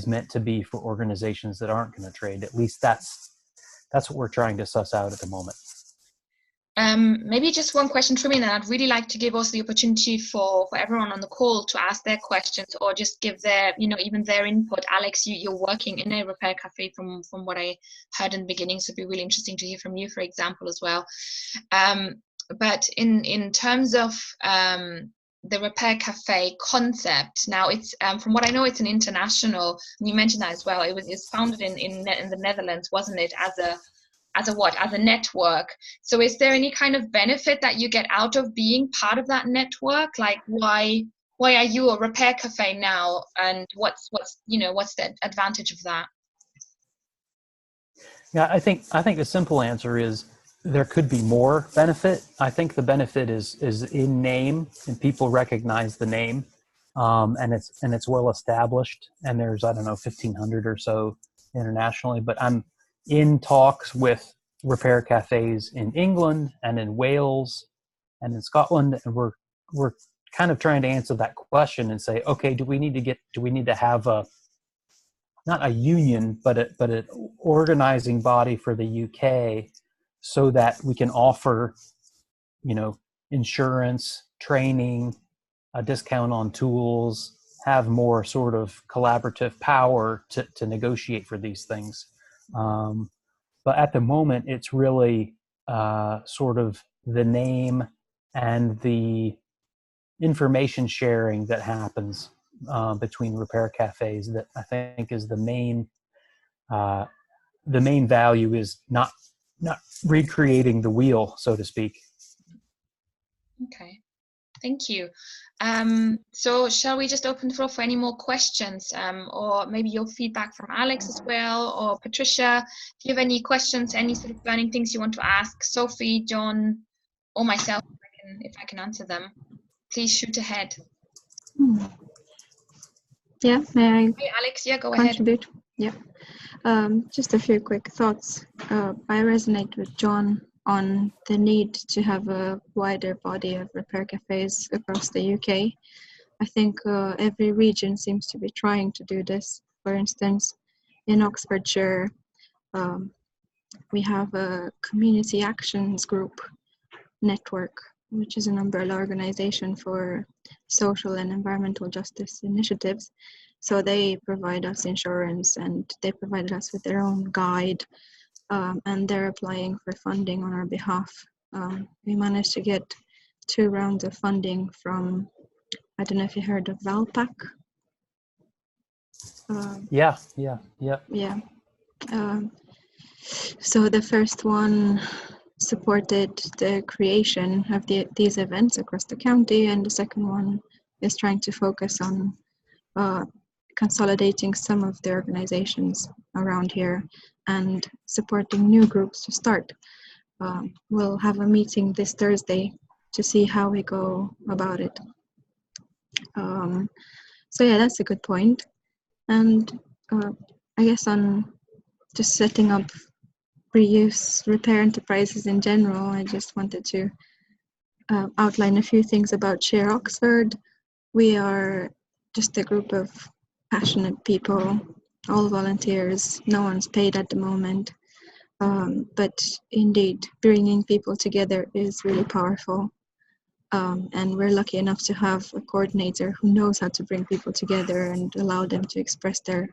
C: meant to be for organizations that aren't going to trade. At least that's what we're trying to suss out at the moment.
A: Maybe just one question from me, and I'd really like to give also the opportunity for everyone on the call to ask their questions or just give their, even their input. Alex, you're working in a repair cafe from what I heard in the beginning, so it'd be really interesting to hear from you, for example, as well. But in terms of the repair cafe concept, now it's from what I know, it's an international. And you mentioned that as well. It's founded in the Netherlands, wasn't it? As a network. So is there any kind of benefit that you get out of being part of that network? Like why are you a repair cafe now, and what's the advantage of that?
C: Yeah, I think the simple answer is there could be more benefit. I think the benefit is in name, and people recognize the name. and it's well established. And there's, I don't know, 1,500 or so internationally. But I'm in talks with repair cafes in England and in Wales and in Scotland, and we're kind of trying to answer that question and say, okay, do we need to have not a union, but an organizing body for the UK, so that we can offer, insurance, training, a discount on tools, have more sort of collaborative power to negotiate for these things. But at the moment, it's really sort of the name and the information sharing that happens between repair cafes that I think is the main value, is not recreating the wheel, so to speak.
A: Okay, thank you. So shall we just open the floor for any more questions, or maybe your feedback from Alex as well, or Patricia, if you have any questions, any sort of burning things you want to ask Sophie, John, or myself, if I can answer them, please shoot ahead.
E: Yeah, may I?
A: Hey, Alex, yeah, go
E: contribute?
A: ahead.
E: Yeah, just a few quick thoughts. I resonate with John on the need to have a wider body of repair cafes across the UK. I think every region seems to be trying to do this. For instance, in Oxfordshire, we have a community actions group network, which is an umbrella organization for social and environmental justice initiatives. So they provide us insurance, and they provided us with their own guide, and they're applying for funding on our behalf. We managed to get 2 rounds of funding from, I don't know if you heard of Valpac.
C: Yeah.
E: So the first one supported the creation of these events across the county, and the second one is trying to focus on consolidating some of the organizations around here and supporting new groups to start. We'll have a meeting this Thursday to see how we go about it. So yeah, that's a good point. And I guess on just setting up reuse repair enterprises in general, I just wanted to outline a few things about Share Oxford. We are just a group of passionate people, all volunteers. No one's paid at the moment, but indeed bringing people together is really powerful, and we're lucky enough to have a coordinator who knows how to bring people together and allow them to express their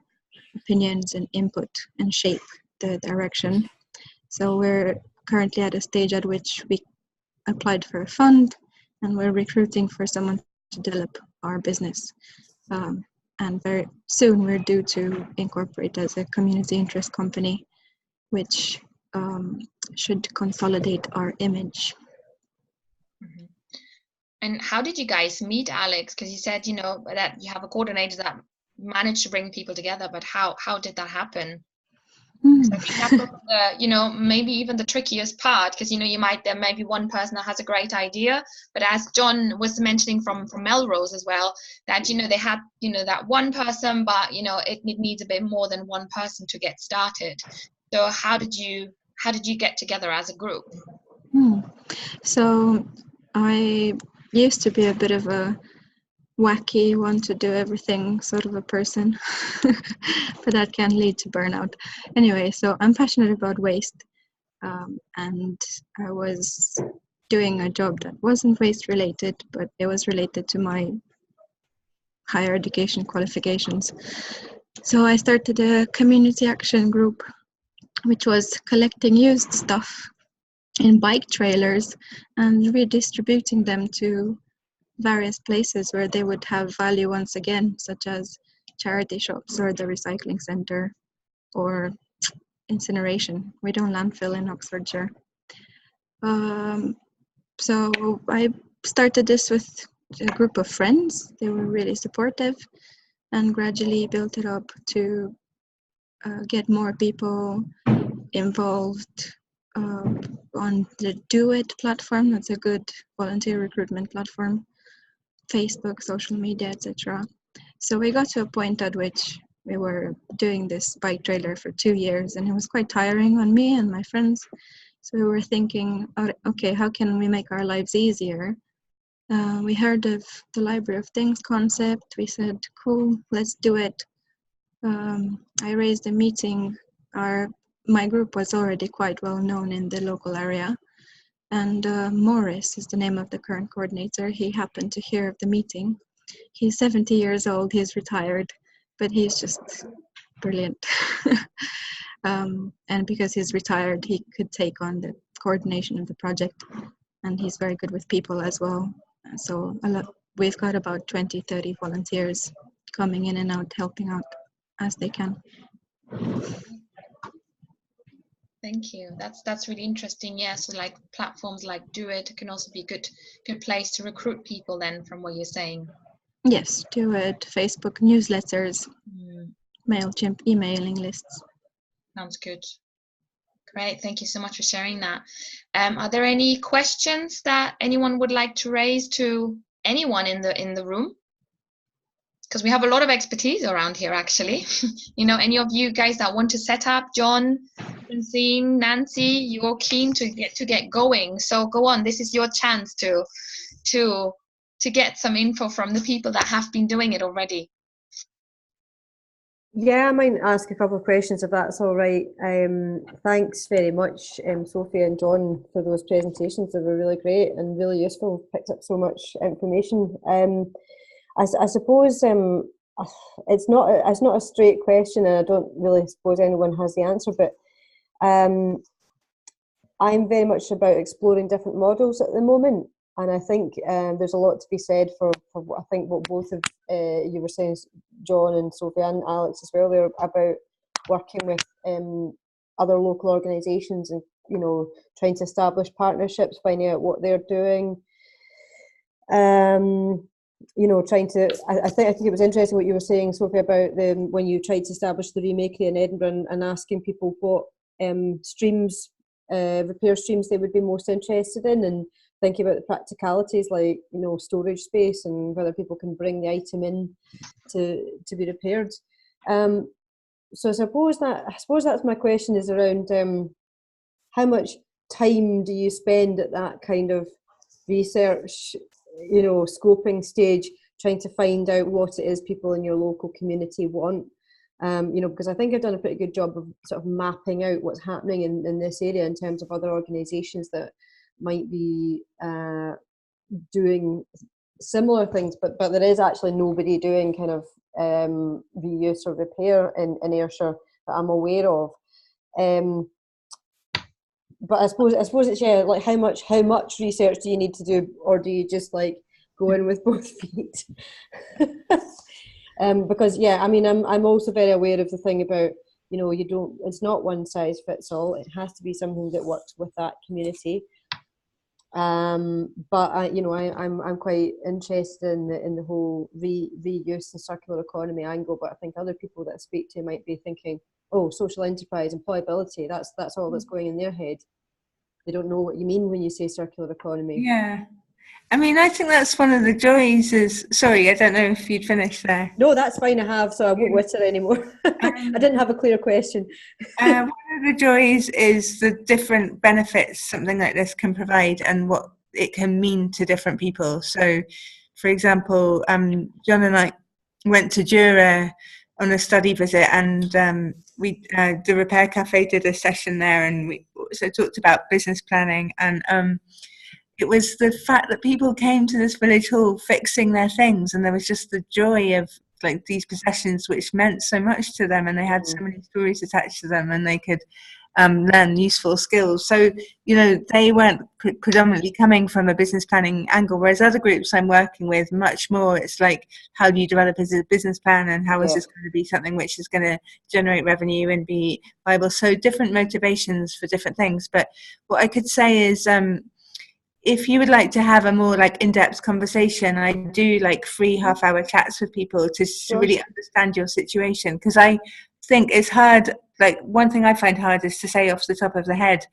E: opinions and input and shape the direction. So we're currently at a stage at which we applied for a fund, and we're recruiting for someone to develop our business. And very soon we're due to incorporate as a community interest company, which should consolidate our image.
A: Mm-hmm. And how did you guys meet, Alex? Because you said, that you have a coordinator that managed to bring people together, but how did that happen? So I think that's maybe even the trickiest part, because there may be one person that has a great idea, but as John was mentioning from Melrose as well, that they had that one person, but it needs a bit more than one person to get started. So how did you get together as a group?
E: So I used to be a bit of a wacky, want to do everything sort of a person, but that can lead to burnout. Anyway, so I'm passionate about waste, and I was doing a job that wasn't waste related, but it was related to my higher education qualifications. So I started a community action group, which was collecting used stuff in bike trailers and redistributing them to various places where they would have value once again, such as charity shops or the recycling centre or incineration. We don't landfill in Oxfordshire. So I started this with a group of friends. They were really supportive, and gradually built it up to get more people involved on the Do It platform. That's a good volunteer recruitment platform. Facebook, social media, etc. So we got to a point at which we were doing this bike trailer for 2 years, and it was quite tiring on me and my friends. So we were thinking, okay, how can we make our lives easier? We heard of the Library of Things concept. We said, cool, let's do it. I raised a meeting. My group was already quite well known in the local area. And Morris is the name of the current coordinator. He happened to hear of the meeting. He's 70 years old, he's retired, but he's just brilliant. And because he's retired, he could take on the coordination of the project, and he's very good with people as well. So we've got about 20-30 volunteers coming in and out, helping out as they can.
A: Thank you. That's really interesting. Yeah, so like platforms like Do It can also be a good place to recruit people then, from what you're saying.
E: Yes, Do It, Facebook newsletters, MailChimp emailing lists.
A: Sounds good. Great, thank you so much for sharing that. Are there any questions that anyone would like to raise to anyone in the room? Because we have a lot of expertise around here, actually. You know, any of you guys that want to set up, John, Francine, Nancy, you're keen to get going. So go on. This is your chance to get some info from the people that have been doing it already.
D: Yeah, I might ask a couple of questions if that's all right. Thanks very much, Sophie and John, for those presentations. They were really great and really useful. Picked up so much information. I suppose it's not a straight question, and I don't really suppose anyone has the answer. But I'm very much about exploring different models at the moment, and I think there's a lot to be said for what I think what both of you were saying, John and Sophie and Alex as well, there about working with other local organisations and, you know, trying to establish partnerships, finding out what they're doing. You know, trying to. I think it was interesting what you were saying, Sophie, about when you tried to establish the Remakery in Edinburgh and asking people what streams, repair streams they would be most interested in, and thinking about the practicalities like, you know, storage space and whether people can bring the item in to be repaired. So I suppose that's my question, is around how much time do you spend at that kind of research, you know, scoping stage, trying to find out what it is people in your local community want. You know, because I think I've done a pretty good job of sort of mapping out what's happening in this area in terms of other organisations that might be doing similar things, but there is actually nobody doing kind of reuse or repair in Ayrshire that I'm aware of. But I suppose it's, yeah, like how much research do you need to do, or do you just like go in with both feet? Because yeah, I mean, I'm also very aware of the thing about, you know, it's not one size fits all. It has to be something that works with that community. But I'm quite interested in the whole reuse and circular economy angle. But I think other people that I speak to might be thinking, oh, social enterprise, employability, that's all that's going in their head. They don't know what you mean when you say circular economy.
B: Yeah. I mean, I think that's one of the joys is, sorry, I don't know if you'd finished there.
D: No, that's fine, I have, so I won't witter anymore. I didn't have a clear question.
B: One of the joys is the different benefits something like this can provide and what it can mean to different people. So, for example, John and I went to Jura on a study visit, and the Repair Cafe did a session there, and we also talked about business planning, and it was the fact that people came to this village hall fixing their things, and there was just the joy of like these possessions which meant so much to them, and they had so many stories attached to them, and they could learn useful skills. So, you know, they weren't predominantly coming from a business planning angle, whereas other groups I'm working with, much more, it's like, how do you develop a business plan, and how is this going to be something which is going to generate revenue and be viable? So different motivations for different things. But what I could say is, if you would like to have a more like in-depth conversation, I do like free half-hour chats with people to really understand your situation, because I think it's hard. Like, one thing I find hard is to say off the top of the head,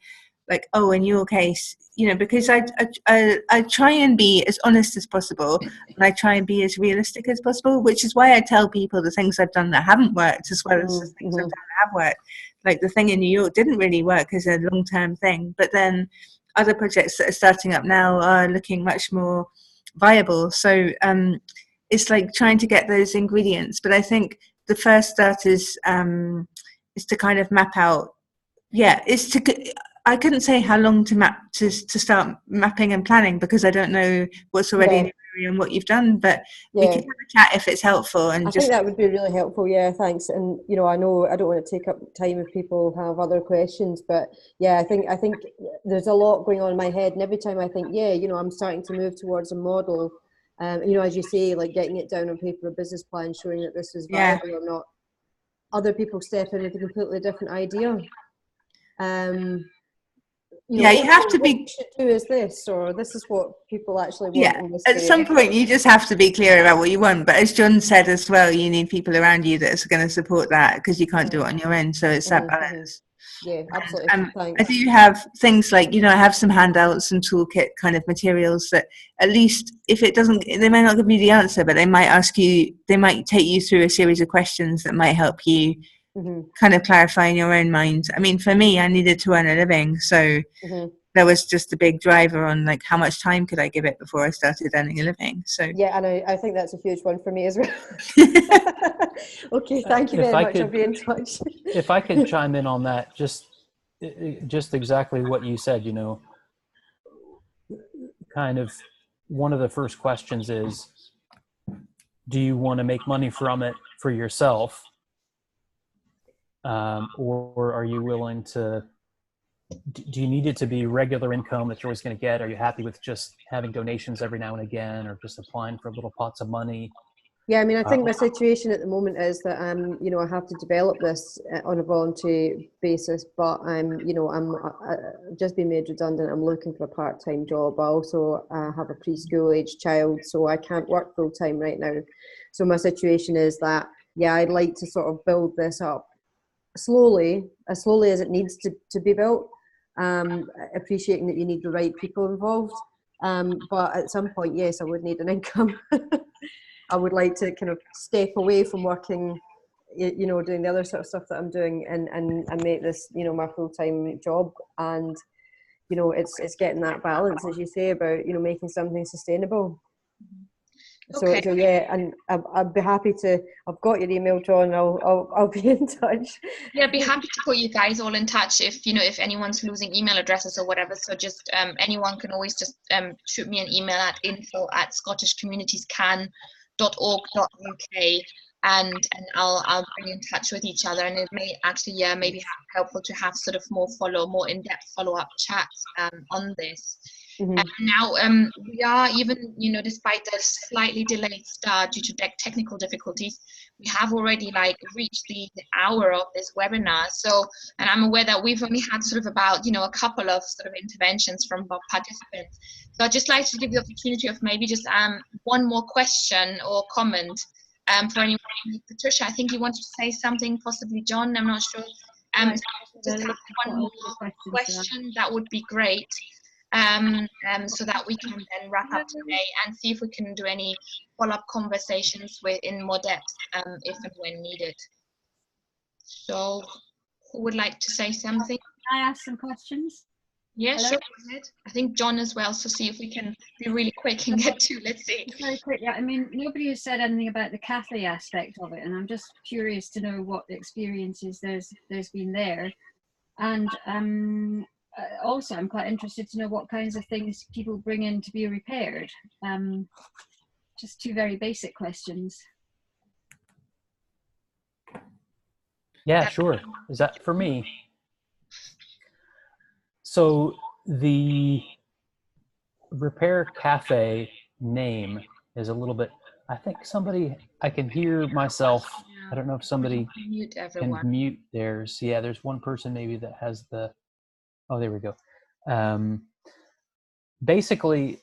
B: like, oh, in your case, you know, because I try and be as honest as possible, and I try and be as realistic as possible, which is why I tell people the things I've done that haven't worked as well as the things I've done that have worked. Like the thing in New York didn't really work as a long-term thing, but then other projects that are starting up now are looking much more viable. So it's like trying to get those ingredients. But I think the first start is to kind of map out. Yeah, I couldn't say how long to start mapping and planning, because I don't know what's already in your area and what you've done. But we can have a chat if it's helpful. And
D: I think that would be really helpful. Yeah, thanks. And you know, I know I don't want to take up time if people have other questions, but yeah, I think there's a lot going on in my head, and every time I think, yeah, you know, I'm starting to move towards a model. You know, as you say, like getting it down on paper, a business plan showing that this is viable or not. Other people step in with a completely different idea. You know,
B: you have to be.
D: What you should do is this, or this is what people actually want.
B: Yeah, at some point you just have to be clear about what you want. But as John said as well, you need people around you that are going to support that, because you can't do it on your own. So it's that balance.
D: Yeah, absolutely. Thanks.
B: I do have things like, you know, I have some handouts and toolkit kind of materials that at least if it doesn't, they might not give you the answer, but they might ask you, they might take you through a series of questions that might help you kind of clarify in your own mind. I mean, for me, I needed to earn a living. So there was just a big driver on like how much time could I give it before I started earning a living. So
D: yeah, and I think that's a huge one for me as well. Okay, thank you very much. I'll be in touch.
C: If I could chime in on that, just exactly what you said, you know, kind of one of the first questions is, do you want to make money from it for yourself? Or are you willing to, do you need it to be regular income that you're always going to get? Are you happy with just having donations every now and again, or just applying for little pots of money?
D: Yeah, I mean, I think my situation at the moment is that you know, I have to develop this on a voluntary basis, but you know, I've just been made redundant. I'm looking for a part-time job. I also have a preschool age child, so I can't work full-time right now. So my situation is that, yeah, I'd like to sort of build this up slowly, as slowly as it needs to be built, appreciating that you need the right people involved. But at some point, yes, I would need an income. I would like to kind of step away from working, you know, doing the other sort of stuff that I'm doing, and make this, you know, my full-time job. And, you know, it's getting that balance, as you say, about, you know, making something sustainable. Okay. So yeah, and I'd be happy to. I've got your email, John. I'll be in touch.
A: Yeah, I'd be happy to put you guys all in touch if, you know, if anyone's losing email addresses or whatever. So just anyone can always just shoot me an email at info@scottishcommunitiescan.org.uk, and I'll bring in touch with each other. And it may actually maybe helpful to have sort of more in-depth follow-up chats on this. Now we are, even, you know, despite the slightly delayed start due to technical difficulties, we have already like reached the hour of this webinar. So, and I'm aware that we've only had sort of about, you know, a couple of sort of interventions from our participants. So I'd just like to give the opportunity of maybe just one more question or comment for anyone. Patricia, I think you wanted to say something, possibly John, I'm not sure.
G: Right.
A: Just have one more question, that would be great. So that we can then wrap up today and see if we can do any follow-up conversations in more depth if and when needed. So who would like to say something?
G: Can I ask some questions?
A: Yeah, sure, go ahead. I think John as well, so see if we can be really quick and get to, let's see.
G: Very quick, yeah. I mean, nobody has said anything about the cafe aspect of it, and I'm just curious to know what experiences there's been there. And also, I'm quite interested to know what kinds of things people bring in to be repaired. Just two very basic questions.
C: Yeah, sure. Is that for me? So the Repair Cafe name is a little bit, I think I can hear myself. I don't know if somebody can mute theirs. Yeah, there's one person maybe that has oh, there we go. Basically,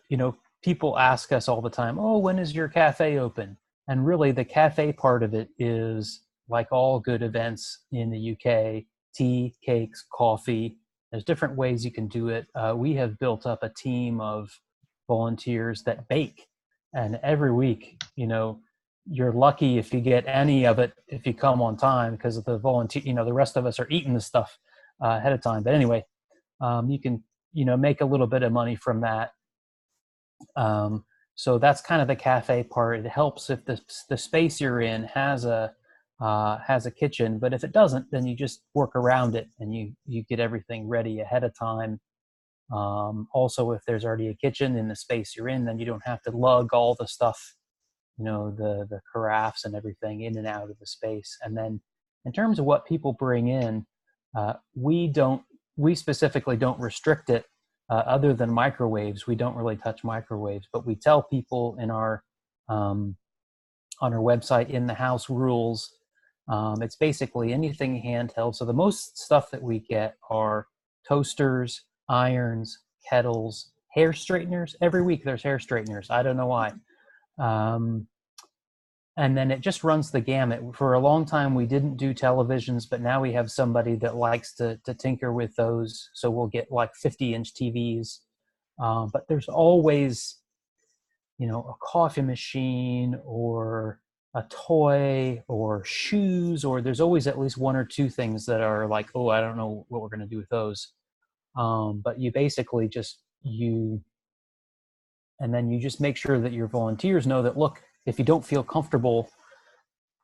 C: you know, people ask us all the time, oh, when is your cafe open? And really the cafe part of it is like all good events in the UK, tea, cakes, coffee, There's different ways you can do it. We have built up a team of volunteers that bake, and every week, you know, you're lucky if you get any of it if you come on time, because of the volunteer, you know, the rest of us are eating the stuff ahead of time. But anyway, you can, you know, make a little bit of money from that. So that's kind of the cafe part. It helps if the space you're in has a kitchen, but if it doesn't, then you just work around it and you get everything ready ahead of time. Also, if there's already a kitchen in the space you're in, then you don't have to lug all the stuff, you know, the carafes and everything in and out of the space. And then in terms of what people bring in, we specifically don't restrict it. Other than microwaves, we don't really touch microwaves, but we tell people in our on our website, in the house rules, it's basically anything handheld. So the most stuff that we get are toasters, irons, kettles, hair straighteners. Every week there's hair straighteners. I don't know why. And then it just runs the gamut. For a long time, we didn't do televisions, but now we have somebody that likes to tinker with those. So we'll get like 50-inch TVs. But there's always, you know, a coffee machine or a toy or shoes, or there's always at least one or two things that are like, oh, I don't know what we're going to do with those. But you basically just, and then you just make sure that your volunteers know that, look, if you don't feel comfortable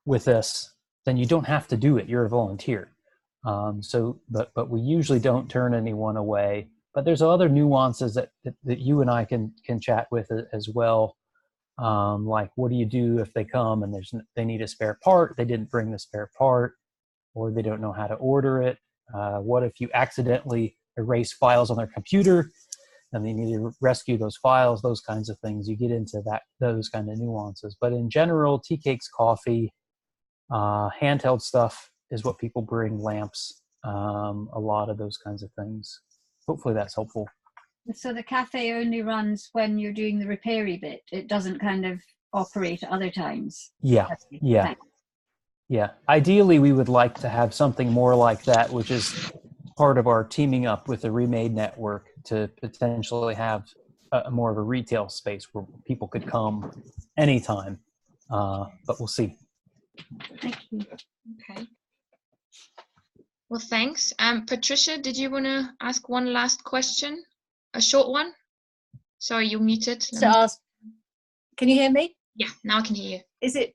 C: with this, then you don't have to do it. You're a volunteer. But we usually don't turn anyone away. But there's other nuances that you and I can chat with as well. Like, what do you do if they come and they need a spare part, they didn't bring the spare part, or they don't know how to order it? What if you accidentally erase files on their computer and they need to rescue those files? Those kinds of things. You get into those kind of nuances. But in general, tea cakes, coffee, handheld stuff is what people bring, lamps, a lot of those kinds of things. Hopefully that's helpful.
G: So the cafe only runs when you're doing the repairy bit. It doesn't kind of operate at other times.
C: Yeah. Ideally, we would like to have something more like that, which is part of our teaming up with the Remade Network, to potentially have more of a retail space where people could come anytime. But we'll see.
G: Thank you.
A: Okay. Well, thanks. Patricia, did you want to ask one last question? A short one? Sorry, you're muted.
F: Can you hear me?
A: Yeah, now I can hear you.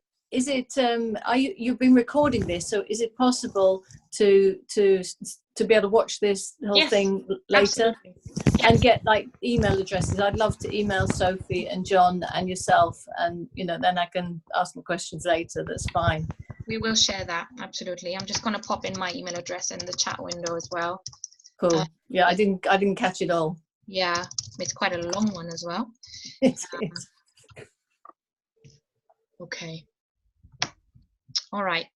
F: You've been recording this, so is it possible to be able to watch this whole thing later?
A: Absolutely.
F: And get like email addresses? I'd love to email Sophie and John and yourself, and then I can ask them questions later. That's fine.
A: We will share that, absolutely. I'm just going to pop in my email address in the chat window as well.
F: Cool. Yeah, I didn't catch it all.
A: Yeah, it's quite a long one as well.
F: It is.
A: Okay. All right.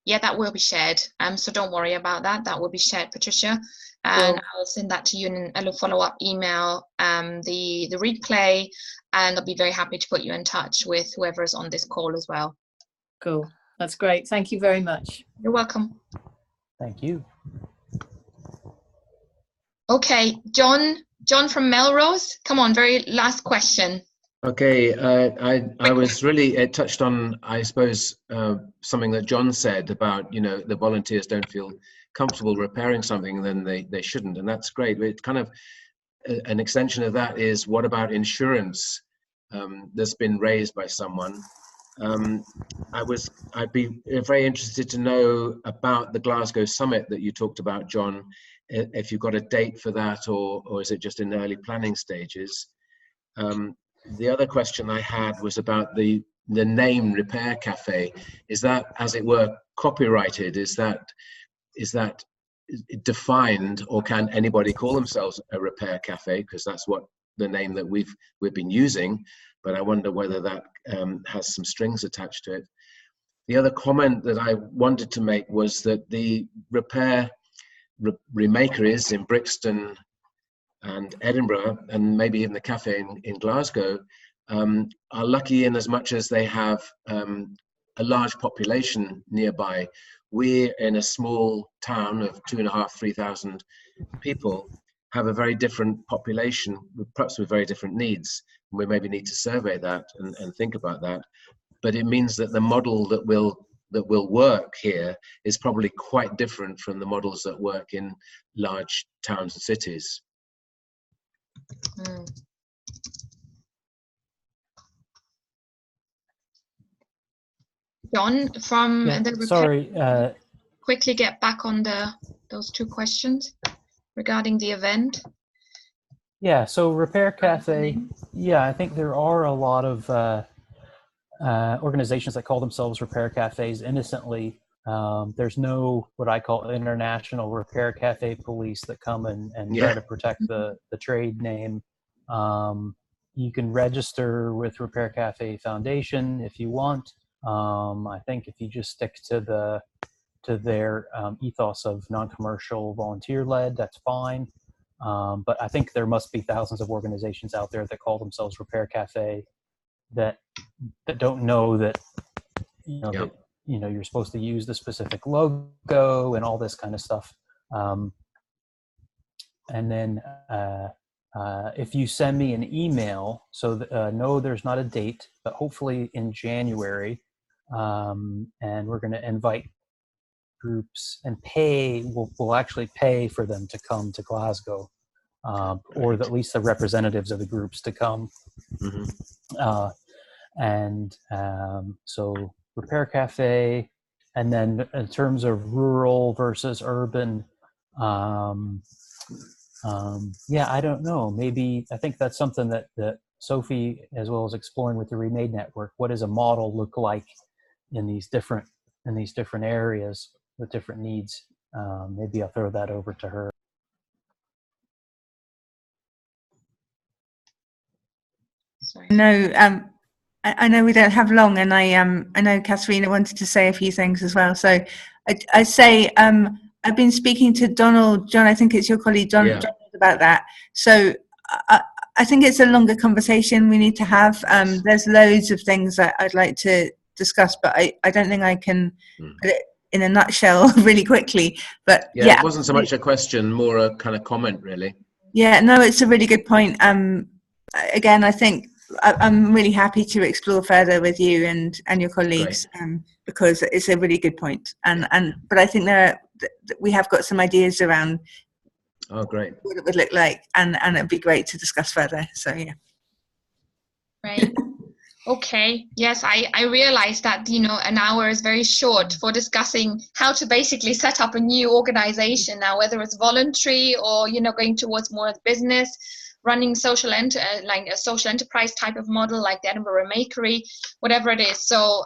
A: Yeah, that will be shared. So don't worry about that. That will be shared, Patricia. And cool. I'll send that to you in a follow-up email, the replay, and I'll be very happy to put you in touch with whoever is on this call as well.
F: Cool. That's great. Thank you very much.
A: You're welcome.
C: Thank you.
A: Okay, John from Melrose, come on, very last question.
H: Okay, I was really touched on, I suppose, something that John said about, the volunteers don't feel comfortable repairing something, then they shouldn't, and that's great. It's kind of an extension of that is, what about insurance that's been raised by someone? I'd be very interested to know about the Glasgow summit that you talked about, John, if you've got a date for that, or is it just in early planning stages? The other question I had was about the name Repair Cafe. Is that, as it were, copyrighted? Is that defined, or can anybody call themselves a Repair Cafe? Because that's what the name that we've been using. But I wonder whether that has some strings attached to it. The other comment that I wanted to make was that the Repair Remakeries in Brixton and Edinburgh, and maybe even the cafe in Glasgow, are lucky in as much as they have a large population nearby, we in a small town of 2,500, 3,000 people have a very different population, perhaps with very different needs. We maybe need to survey that and think about that. But it means that the model that will work here is probably quite different from the models that work in large towns and cities.
A: Mm. John, from the
C: sorry.
A: Quickly get back on those two questions regarding the event.
C: Yeah, so Repair Cafe, yeah, I think there are a lot of organizations that call themselves repair cafes innocently. There's no what I call international repair cafe police that come and try to protect the trade name. You can register with Repair Cafe Foundation if you want. I think if you just stick to their ethos of non-commercial, volunteer-led, that's fine. But I think there must be thousands of organizations out there that call themselves Repair Cafe that don't know that that you're supposed to use the specific logo and all this kind of stuff. And then if you send me an email, so no, there's not a date, but hopefully in January, and we're going to invite groups and we'll actually pay for them to come to Glasgow, or at least the representatives of the groups to come. Mm-hmm. So Repair Cafe, and then in terms of rural versus urban, I don't know. Maybe I think that's something that Sophie, as well as exploring with the Remade Network, what does a model look like in these different areas with different needs? Maybe I'll throw that over to her.
A: Sorry.
B: No, I know we don't have long, and I know Katharina wanted to say a few things as well. So I say I've been speaking to John, I think it's your colleague, John, about that. So I think it's a longer conversation we need to have. There's loads of things that I'd like to discuss, but I don't think I can put it in a nutshell really quickly. But
H: it wasn't so much a question, more a kind of comment, really.
B: Yeah, no, it's a really good point. Again, I think I'm really happy to explore further with you and your colleagues, because it's a really good point. But I think we have got some ideas around what it would look like, and it'd be great to discuss further. So yeah.
A: Right. Okay. Yes, I realized that an hour is very short for discussing how to basically set up a new organization now, whether it's voluntary or going towards more business, running like a social enterprise type of model like the Edinburgh Remakery, whatever it is. So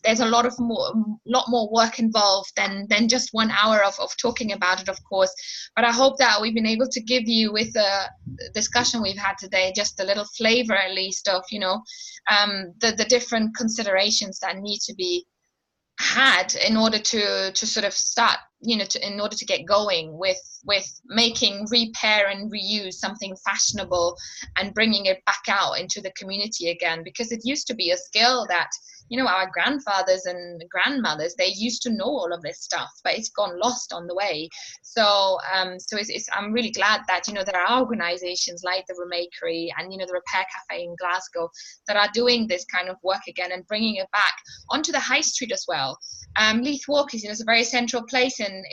A: there's a lot more work involved than just 1 hour of talking about it, of course. But I hope that we've been able to give you, with the discussion we've had today, just a little flavor at least of the different considerations that need to be had in order to sort of start, in order to get going with making repair and reuse something fashionable and bringing it back out into the community again, because it used to be a skill that our grandfathers and grandmothers, they used to know all of this stuff, but it's gone lost on the way. So I'm really glad that there are organizations like the Remakery and the Repair Cafe in Glasgow that are doing this kind of work again and bringing it back onto the high street as well. Leith Walk is a very central place in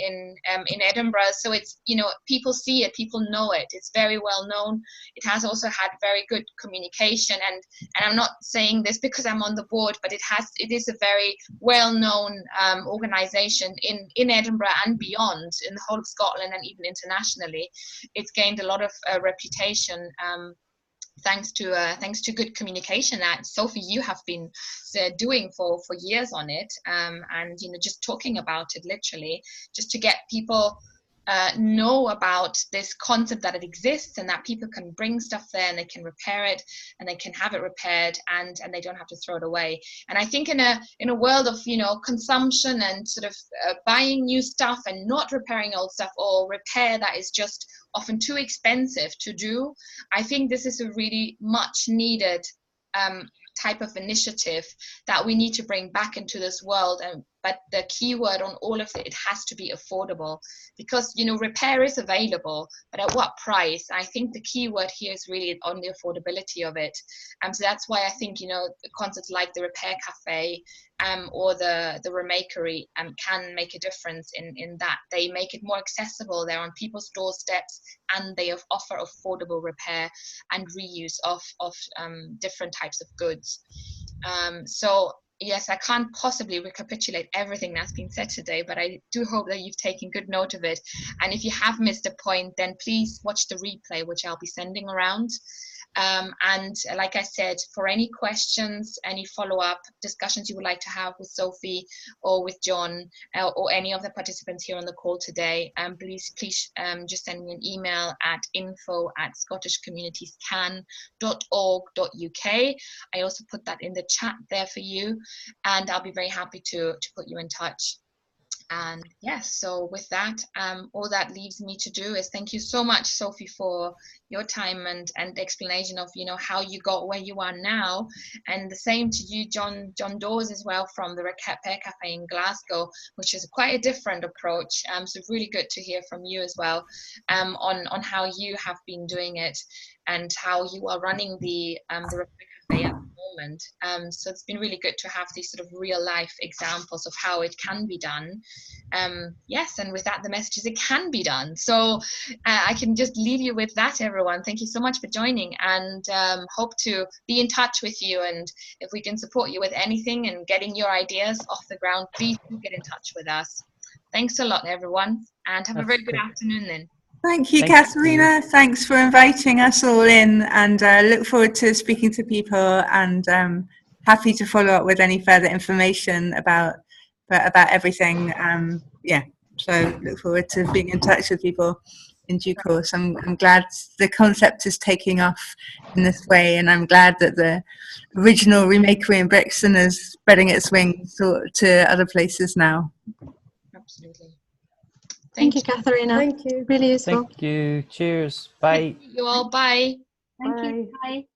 A: Edinburgh, so it's people see it, people know it, it's very well known. It has also had very good communication, and I'm not saying this because I'm on the board, but it is a very well known organization in Edinburgh and beyond, in the whole of Scotland and even internationally. It's gained a lot of reputation thanks to good communication that Sophie, you have been doing for years on it, and just talking about it, literally just to get people know about this concept, that it exists and that people can bring stuff there and they can repair it and they can have it repaired and they don't have to throw it away. And I think in a world of consumption and sort of buying new stuff and not repairing old stuff, or repair that is just often too expensive to do, I think this is a really much needed type of initiative that we need to bring back into this world, and but the keyword on all of it has to be affordable, because repair is available, but at what price? I think the keyword here is really on the affordability of it. So that's why I think concepts like the Repair Cafe or the Remakery can make a difference in that they make it more accessible. They're on people's doorsteps, and they offer affordable repair and reuse of different types of goods. So yes, I can't possibly recapitulate everything that's been said today, but I do hope that you've taken good note of it. And if you have missed a point, then please watch the replay, which I'll be sending around. And like I said, for any questions, any follow-up discussions you would like to have with Sophie or with John or any of the participants here on the call today, please just send me an email at info@scottishcommunitiescan.org.uk. I also put that in the chat there for you, and I'll be very happy to put you in touch. And yes, so with that, all that leaves me to do is thank you so much, Sophie, for your time and explanation of how you got where you are now, and the same to you, John Dawes, as well, from the Repair Cafe in Glasgow, which is quite a different approach. So really good to hear from you as well on how you have been doing it and how you are running the Repair Cafe at the moment. So it's been really good to have these sort of real life examples of how it can be done. Yes, and with that, the message is it can be done. So I can just leave you with that, everyone. Thank you so much for joining, and hope to be in touch with you. And if we can support you with anything and getting your ideas off the ground, please do get in touch with us. Thanks a lot, everyone, and have a very good afternoon then.
B: Thank you, Katharina. Thanks for inviting us all in, and look forward to speaking to people, and happy to follow up with any further information about everything. Yeah, so look forward to being in touch with people in due course. I'm glad the concept is taking off in this way, and I'm glad that the original Remakery in Brixton is spreading its wings to other places now.
A: Absolutely.
E: Thank you, Katharina.
D: Thank you.
E: Really useful.
C: Thank you. Cheers. Bye.
A: Thank you all. Bye.
G: Thank you. Bye.